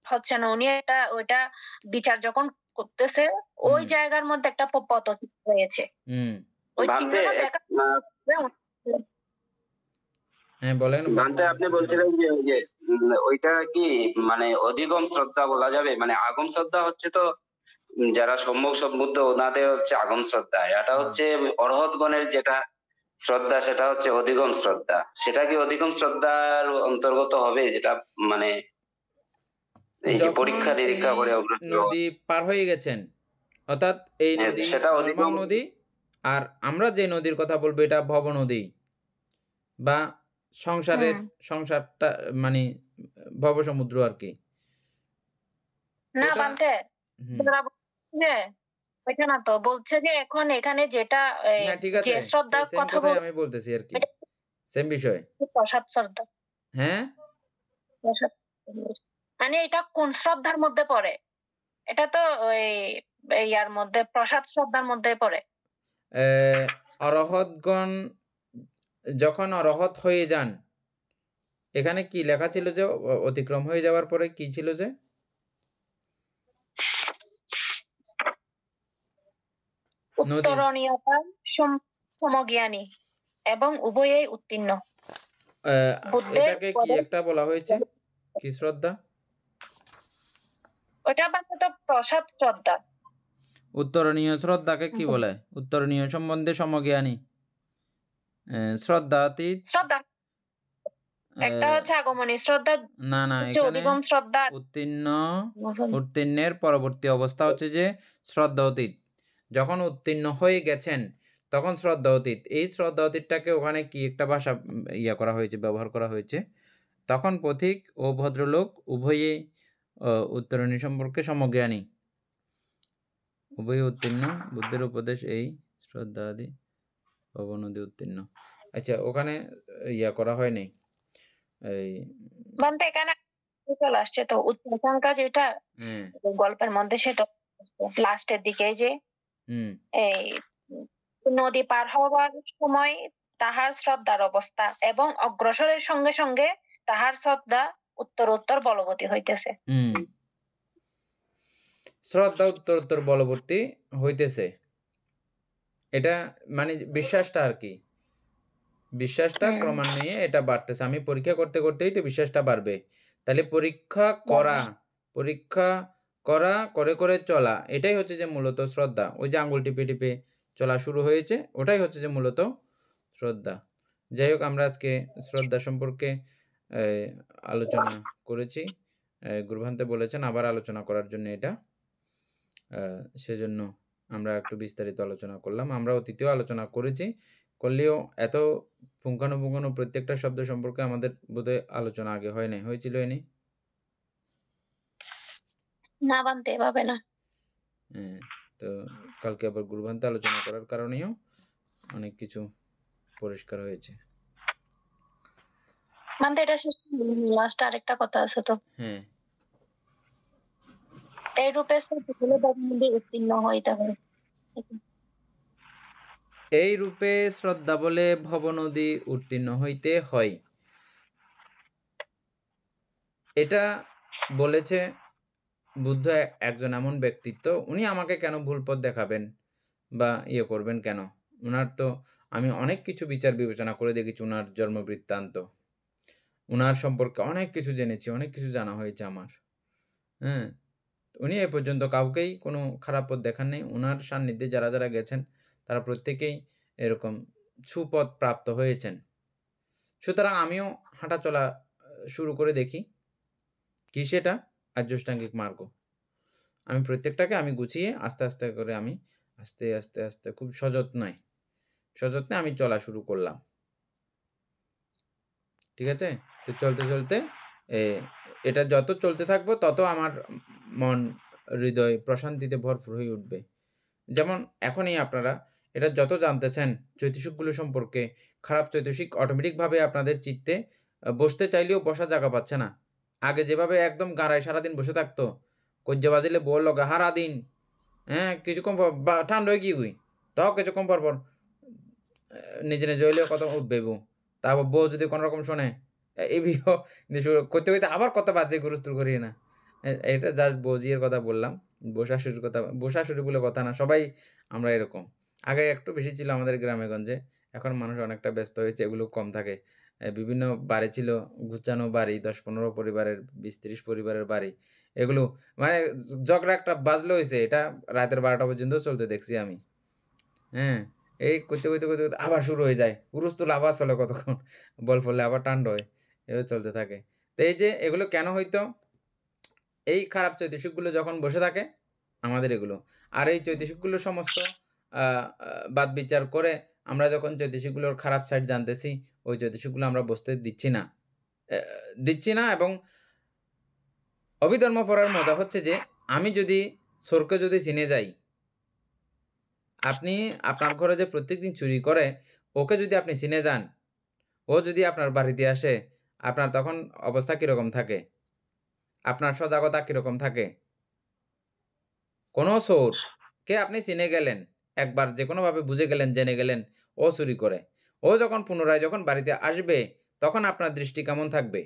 হচ্ছে না, উনি একটা ওইটা বিচার যখন করতেছে, ওই জায়গার মধ্যে একটা পতচিহ্ন হয়েছে। ওই ভান্তে চিহ্নটা দেখা হ্যাঁ, বলেন। ভান্তে আপনি বলছিলেন যে ওই যে ওইটা কি মানে অধিগম শ্রদ্ধা বলা যাবে? মানে আগম শ্রদ্ধা হচ্ছে তো যারা সম্যক সম্বুদ্ধ ওনাদের হচ্ছে আগম শ্রদ্ধা, এটা হচ্ছে অরহৎগণের যেটা শ্রদ্ধা সেটা হচ্ছে অধিগম শ্রদ্ধা। সেটা কি অধিগম শ্রদ্ধার অন্তর্গত হবে, যেটা মানে এই যে যখন পরীক্ষা তিনি নিরীক্ষা করে অগ্রসর হওয়া? নদী পার হয়ে গেছেন, অর্থাৎ এই হ্যাঁ, নদী সেটা নর্মাল অধিগম। নদী, আর আমরা যে নদীর কথা বলবো এটা ভব নদী, বা সংসারটা মানে ভব সমুদ্র আর কি। না ওটা বান্তে, ওরা বলছে যে ওইটা না, তো বলছে যে এখন এখানে যেটা হ্যাঁ ঠিক যে আছে, শ্রদ্ধার সেম কথা কথাই বল, আমি বলতেছি আর কি, এটা সেম বিষয়। প্রসাদ শ্রদ্ধা। হ্যাঁ, প্রসাদ মানে এটা কোন শ্রদ্ধার মধ্যে পড়ে? এটা তো ওই ইয়ার মধ্যে প্রসাদ শ্রদ্ধার মধ্যে পড়ে। অরহৎগণ যখন অরহৎ হয়ে যান, এখানে কি লেখা ছিল যে অতিক্রম হয়ে যাওয়ার পরে কি ছিল যে নদী, উত্তরণীয়তা সমজ্ঞানী এবং উভয়েই উত্তীর্ণ। বুদ্ধের এটাকে কি একটা বলা হয়েছে, কি শ্রদ্ধা? ওটা বাংলা তো প্রসাদ শ্রদ্ধা। উত্তরণীয় শ্রদ্ধাকে কি বলে? উত্তরণীয় সম্বন্ধে সমজ্ঞানী, শ্রদ্ধাতীত। শ্রদ্ধা একটা হচ্ছে আগমনী শ্রদ্ধা, না না, হচ্ছে এখানে অধিগম শ্রদ্ধা। উত্তীর্ণের পরবর্তী অবস্থা হচ্ছে যে শ্রদ্ধা অতীত। যখন উত্তীর্ণ হয়ে গেছেন তখন শ্রদ্ধা অতীত। এই শ্রদ্ধা অতীতটাকে ওখানে কি একটা ভাষা করা হয়েছে, ব্যবহার করা হয়েছে। তখন পথিক ও ভদ্রলোক উভয়ে উত্তরণী সম্পর্কে সমজ্ঞানী, উভয়ে উত্তীর্ণ। বুদ্ধের উপদেশ এই শ্রদ্ধা আদি ভবনদী উত্তীর্ণ। আচ্ছা, ওখানে করা হয়নি এই বান্তে, এখানে চলে আসছে তো উচ্চাকাঙ্ক্ষা যেটা হ্যাঁ গল্পের মধ্যে সেটা লাস্টের দিকে যে হুম এই নদী পার হওয়ার সময় তাহার শ্রদ্ধার অবস্থা এবং অগ্রসরের সঙ্গে সঙ্গে তাহার শ্রদ্ধা উত্তরোত্তর বলবতী হইতেছে। হুম শ্রদ্ধা উত্তরোত্তর বলবর্তী হইতেছে, এটা মানে বিশ্বাসটা আর কি, বিশ্বাসটা হুম। ক্রমান্বয়ে এটা বাড়তেছে। আমি পরীক্ষা করতে করতেই তো বিশ্বাসটা বাড়বে। তাহলে পরীক্ষা করা করে করে চলা, এটাই হচ্ছে যে মূলত শ্রদ্ধা। ওই যে আঙ্গুল টিপে টিপে চলা শুরু হয়েছে, ওটাই হচ্ছে যে মূলত শ্রদ্ধা। যাই হোক, আমরা আজকে শ্রদ্ধা সম্পর্কে আলোচনা করেছি। গুরুভান্তে বলেছেন আবার আলোচনা করার জন্য এটা, সেজন্য আমরা একটু বিস্তারিত আলোচনা করলাম। আমরা অতীতেও আলোচনা করেছি, করলেও এত পুঙ্খানুপুঙ্খানু প্রত্যেকটা শব্দ সম্পর্কে আমাদের বোধহয় আলোচনা আগে হয় নাই, হয়েছিল এনি? না বানতে এভাবে না। হ্যাঁ, তো কালকে আবার গুরুভান্তে আলোচনা করার কারণেও অনেক কিছু পরিষ্কার হয়েছে। বানতে এটা শেষ লাস্ট আরেকটা কথা আছে তো, হ্যাঁ, এই রূপে শ্রদ্ধাগুলো মধ্যে উত্তীর্ণ হইতে হবে। এই রূপে শ্রদ্ধা বলে ভবনদী উত্তীর্ণ হইতে হয়, এটা বলেছে বুদ্ধ একজন এমন ব্যক্তিত্ব, উনি আমাকে কেন ভুল পথ দেখাবেন বা ইয়ে করবেন কেন? উনার তো আমি অনেক কিছু বিচার বিবেচনা করে দেখেছি, উনার জন্ম বৃত্তান্ত, উনার সম্পর্কে অনেক কিছু জেনেছি, অনেক কিছু জানা হয়েছে আমার। হ্যাঁ, উনি এ পর্যন্ত কাউকেই কোনো খারাপ পথ দেখান নাই। উনার সান্নিধ্যে যারা যারা গেছেন তারা প্রত্যেকেই এরকম সুপথ প্রাপ্ত হয়েছেন। সুতরাং আমিও হাঁটা চলা শুরু করে দেখি। কি সেটা? আর্যাষ্টাঙ্গিক মার্গ। আমি প্রত্যেকটাকে আমি গুছিয়ে আস্তে আস্তে করে আমি আস্তে আস্তে আস্তে খুব সযত্নে আমি চলা শুরু করলাম। ঠিক আছে? তো চলতে চলতে এটা যত চলতে থাকবো তত আমার মন হৃদয় প্রশান্তিতে ভরপুর হয়ে উঠবে। যেমন এখনই আপনারা এটা যত জানতেছেন চৈতসিকগুলো সম্পর্কে, খারাপ চৈতসিক অটোমেটিকভাবে আপনাদের চিত্তে বসতে চাইলেও বসার জায়গা পাচ্ছে না। আগে যেভাবে একদম গাঁড়ায় সারাদিন বসে থাকতো, কজ্জা বাজিলে বল লগা সারাদিন, হ্যাঁ, কিছুক্ষণ পর ঠান্ডা হয়ে কি গুই, তাও কিছুক্ষণ পর পর নিজে নিজে হইলেও কথা উঠবে বউ। তারপর বউ যদি কোনো রকম শোনে এই বিহ করতে করতে আবার কত বাজে গুরুস্তুর করি না। এটা জাস্ট বৌজির কথা বললাম, বউ শাশুড়ির কথা, বউ শাশুড়ি বলে কথা না, সবাই আমরা এরকম। আগে একটু বেশি ছিল আমাদের গ্রামে গঞ্জে, এখন মানুষ অনেকটা ব্যস্ত হয়েছে, এগুলো কম থাকে। বিভিন্ন বাড়ি ছিল, গুছানো বাড়ি, ১০-১৫ পরিবারের, ২০-৩০ পরিবারের বাড়ি। এগুলো মানে ঝগড়া একটা বাজলো হইছে, এটা রাতের ১২টা পর্যন্ত চলতে দেখছি আমি। হ্যাঁ, এই করতে আবার শুরু হয়ে যায়। হুলস্থুল আবার চলে কতক্ষণ। বল পড়লে আবার টান্ড হয়। এভাবে চলতে থাকে। তো এই যে এগুলো কেন হইতো? এই খারাপ চৈতসিকগুলো যখন বসে থাকে আমাদের এগুলো। আর এই চৈতসিকগুলো সমস্ত আ আ বাদ বিচার করে আমরা যখন চৈতসিকগুলোর খারাপ সাইড জানতেছি, ওই চৈতসিকগুলো আমরা বসতে দিচ্ছি না এবং অভিধর্ম পড়ার মজা হচ্ছে যে আমি যদি চোরকে যদি চিনে যাই, আপনি আপনার ঘরে যে প্রত্যেকদিন চুরি করে, ওকে যদি আপনি চিনে যান, ও যদি আপনার বাড়িতে আসে, আপনার তখন অবস্থা কিরকম থাকে? আপনার সজাগতা কিরকম থাকে? কোনো চোরকে আপনি চিনে গেলেন, একবার যেকোনোভাবে বুঝে গেলেন, জেনে গেলেন, ও চুরি করে। ও যখন পুনরায় যখন বাড়িতে আসবে, তখন আপনার দৃষ্টি কেমন থাকবে?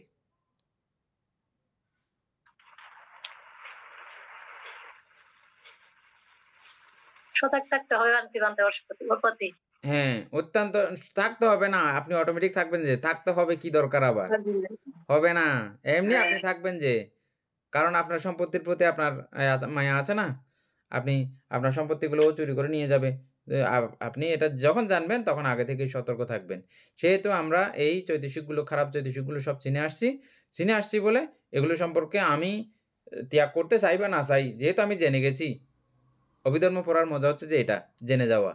সজাগ থাকতে হবে আন্তি বান্তি ওর প্রতি। হ্যাঁ, অত্যন্ত থাকতে হবে না। আপনি অটোমেটিক থাকবেন যে, থাকতে হবে কি দরকার আবার? হবে না। এমনি আপনি থাকবেন যে। কারণ আপনার সম্পত্তির প্রতি আপনার মায়া আছে না? আপনি আপনার সম্পত্তিগুলোও চুরি করে নিয়ে যাবে। আপনি এটা যখন জানবেন তখন আগে থেকেই সতর্ক থাকবেন। সেহেতু আমরা এই চৈতসিকগুলো, খারাপ চৈতসিকগুলো সব চিনে আসছি। চিনে আসছি বলে এগুলো সম্পর্কে আমি ত্যাগ করতে চাই বা না চাই, যেহেতু আমি জেনে গেছি। অভিধর্ম পড়ার মজা হচ্ছে যে এটা, জেনে যাওয়া।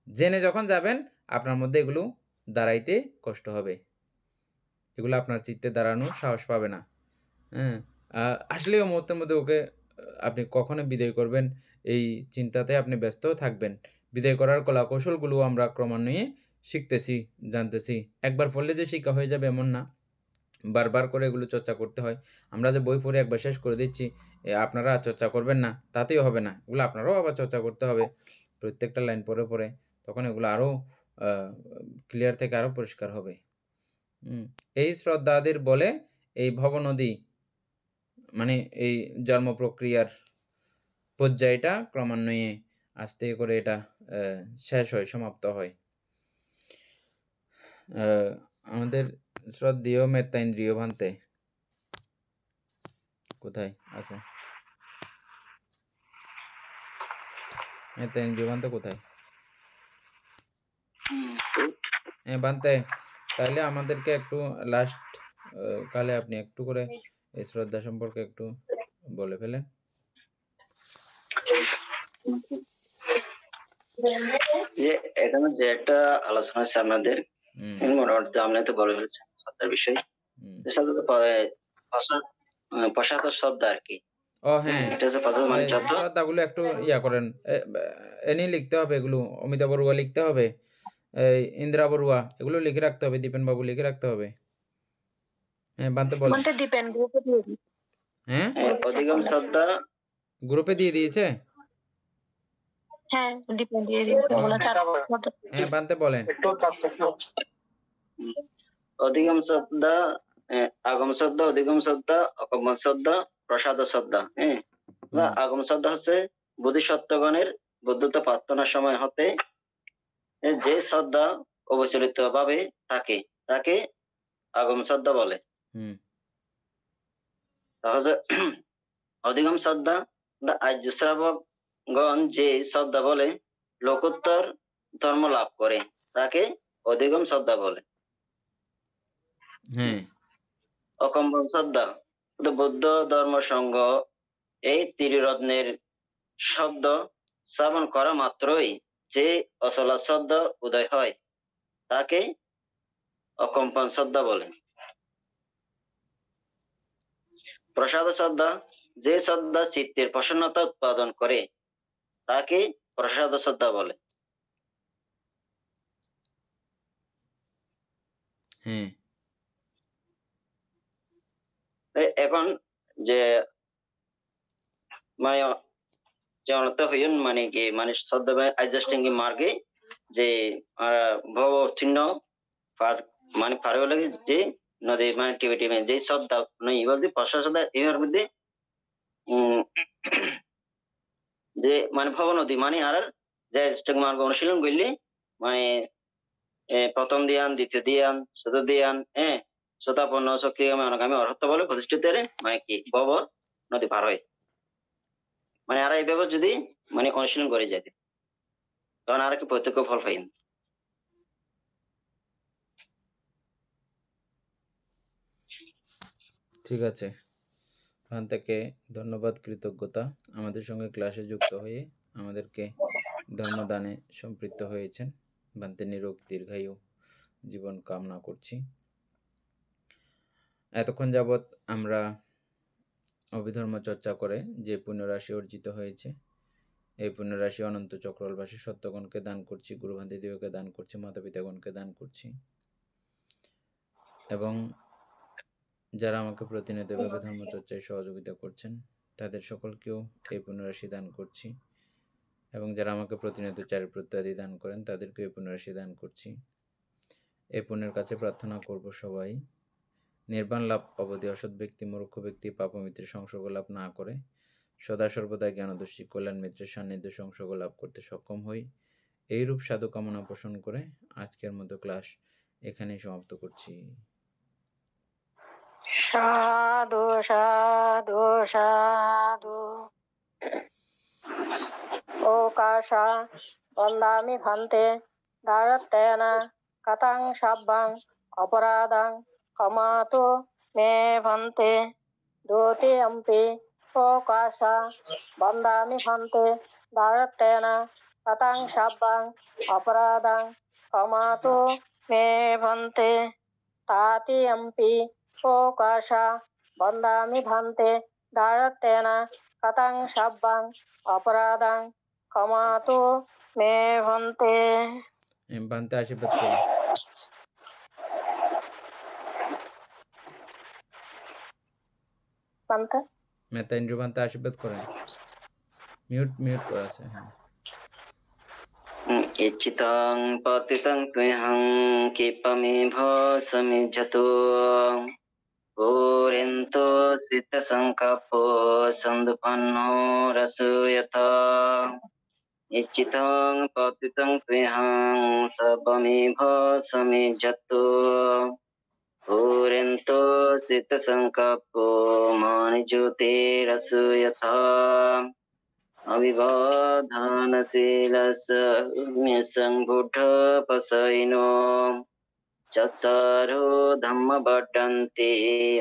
জেনে যখন যাবেন আপনার মধ্যে এগুলো দাঁড়াইতে কষ্ট হবে। এগুলো আপনার চিত্তে দাঁড়ানোর সাহস পাবে না। হ্যাঁ? আসলেও মুহূর্তের মধ্যে ওকে আপনি কখনো বিদায় করবেন, এই চিন্তাতে আপনি ব্যস্ত থাকবেন। বিদায় করার কলাকৌশলগুলো আমরা ক্রমান্বয়ে শিখতেছি, জানতেছি। একবার পড়লে যে শিক্ষা হয়ে যাবে এমন না। বারবার করে এগুলো চর্চা করতে হয়। আমরা যে বই পড়ে একবার শেষ করে দিচ্ছি, আপনারা চর্চা করবেন না, তাতেও হবে না। এগুলো আপনারাও আবার চর্চা করতে হবে প্রত্যেকটা লাইন পড়ে, পড়ে। তখন এগুলো আরও ক্লিয়ার থেকে আরও পরিষ্কার হবে। এই শ্রদ্ধাদের বলে এই ভবনদী, মানে এই জন্ম প্রক্রিয়ার পর্যায়টা ক্রমান্বয়ে আস্তে করে এটা শেষ হয়, সমাপ্ত হয়। আমাদের শ্রদ্ধেয় মেত্তাইন্দ্রিয় ভান্তে কোথায় আছে? মেত্তাইন্দ্রিয় ভান্তে কোথায়? ভান্তে, তাহলে আমাদেরকে একটু লাস্ট কালে আপনি একটু করে এই শ্রদ্ধা সম্পর্কে একটু বলে ফেলেন। যে এখানে যে একটা আলোচনা হচ্ছে আপনাদের, মোটামুটি আপনি তো বলে ফেলছেন শ্রদ্ধার বিষয়। প্রসাদ শ্রদ্ধা আর কি। ও হ্যাঁ, এটা হচ্ছে প্রসাদ মানে যত শ্রদ্ধাগুলো একটু ইয়া করেন, এনে লিখতে হবে, এগুলো অমিতা বড়ুয়া লিখতে হবে, ইন্দিরা বড়ুয়া এগুলো লিখে রাখতে হবে, দীপেন বাবু লিখে রাখতে হবে। হ্যাঁ, বানতে বলেন। দীপেন গ্রুপে দিয়ে দিই। হ্যাঁ, অধিগম শ্রদ্ধা গ্রুপে দিয়ে দিয়েছে। হ্যাঁ, দীপেন দিয়ে দিয়েছে। ওগুলো চার মতো। হ্যাঁ, বানতে বলেন। অধিগম শ্রদ্ধা, আগম শ্রদ্ধা, অধিগম শ্রদ্ধা, অকম শ্রদ্ধা, প্রসাদ শ্রদ্ধা। হ্যাঁ, আগম শ্রদ্ধা হচ্ছে বোধিসত্ত্বগণের বুদ্ধত্ব প্রার্থনার সময় হতে যে শ্রদ্ধা অবচলিত ভাবে থাকে তাকে আগম শ্রদ্ধা বলে। তাহলে অধিগম শ্রদ্ধা আর্য শ্রাবকগণ যে শ্রদ্ধা বলে লোকোত্তর ধর্ম লাভ করে তাকে অধিগম শ্রদ্ধা বলে। অকম্পন শ্রদ্ধা বৌদ্ধ ধর্ম সংঘ এই ত্রিরত্নের শব্দ শ্রবণ করা মাত্রই যে অচলা শ্রদ্ধা উদয় হয় তাকে অকম্পন শ্রদ্ধা বলে। প্রসাদ শ্রদ্ধা যে শ্রদ্ধা চিত্তের প্রসন্নতা উৎপাদন করে তাকে প্রসাদ শ্রদ্ধা বলে। এখন যে জানতে হইন মানে কি মানে শ্রদ্ধা অ্যাডজাস্টিং মার্গে যে ভব চিহ্ন মানে পারে লাগে যে নদী মানে টিভি যে শ্রদ্ধা মানে বলতে প্রসাদ শ্রদ্ধা এর মধ্যে যে মানে ভব নদী মানে আর যে মার্গ অনুশীলন করলে মানে প্রথম ধ্যান, দ্বিতীয় ধ্যান, চতুর্থ ধ্যান, শ্রোতাপন্ন সক্রিয়গামী অনাগামী অর্হত্ব বলে প্রতিষ্ঠিত মানে কি ভব নদী পার হয়। মানে আর এইভাবে যদি মানে অনুশীলন করে যেতে তখন আর কি প্রত্যক্ষ ফল পাই। ঠিক আছে, ওখান থেকে ধন্যবাদ, কৃতজ্ঞতা আমাদের সঙ্গে ক্লাসে যুক্ত হয়ে আমাদেরকে ধর্মদানে সম্পৃক্ত হয়েছেন। ভান্তে নিরোগ দীর্ঘায়ু জীবন কামনা করছি। এতক্ষণ যাবৎ আমরা অভিধর্ম চর্চা করে যে পুণ্যরাশি অর্জিত হয়েছে, এই পুণ্যরাশি অনন্ত চক্রবাসী সত্যগণকে দান করছি, গুরুভান্তিদেবকে দান করছি, মাতা পিতাগণকে দান করছি, এবং যারা আমাকে প্রতিনিয়ত ভাবে ধর্মচর্চায় সহযোগিতা করছেন তাদের সকলকেও এই পুণ্যরাশি দান করছি, এবং যারা আমাকে প্রতিনিয়ত চারিপ্রত্যাদি দান করেন তাদেরকেও এই পুণ্যরাশি দান করছি। এই পুণ্যের কাছে প্রার্থনা করব সবাই নির্বাণ লাভ অবধি অসৎ ব্যক্তি, মূর্খ ব্যক্তি, পাপমিত্রের সংসর্গ লাভ না করে সদা সর্বদা জ্ঞানদর্শী কল্যাণ মিত্রের সান্নিধ্য সংসর্গ লাভ করতে সক্ষম হই। এইরূপ সাধু কামনা পোষণ করে আজকের মতো ক্লাস এখানেই সমাপ্ত করছি। সাধু সাধু সাধু। ওকাশা বন্দামি ভান্তে দারত্তেনা কাতাং সাব্বাং অপরাধাং ক্ষমাতু মে ভান্তে দোতি অম্পি। ওকাশা বন্দামি ভান্তে দারত্তেনা কাতাং সাব্বাং অপরাধাং ক্ষমাতু মে ভান্তে তাতি অম্পি। ওকাশা বন্দামি ভান্তে দারত্তেনা কাতাং সাব্বাং অপরাধাং ক্ষমাতু মে ভান্তে। ভান্তে আশীর্বাদ করুন। পান্তা মেতা ইন্দ্র পান্তা আশীর্বাদ করেন। মিউট করা আছে। হ্যাঁ। ইচ্ছিতাং পতিতাং তুহ্যং কৃপমেভ সমিজ্জতু পুরিন্তু সিত সংকপ্পো সন্দুপন্নো রসূয়তা ইচ্ছিতাং পতিতাং তুহ্যং সবমেভ সমিজ্জতু পুরিন্তু সিত সংকপ্পো মানিজ্যোতিরসূয়তা अविबोधनशीलस्य बुद्धपसयिनो चत्तारो धम्म वर्धन्ते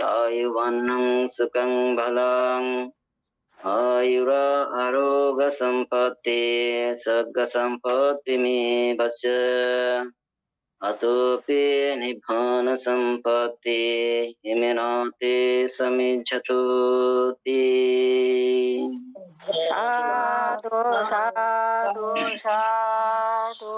आयुवन्नं सुखं बलं आयुरा आरोग्य सम्पत्ति सर्ग सम्पत्तिमेव च अतोऽपि निभ्भान सम्पत्ति हिमेनाते समिज्जतु ते। সাধু সাধু সাধু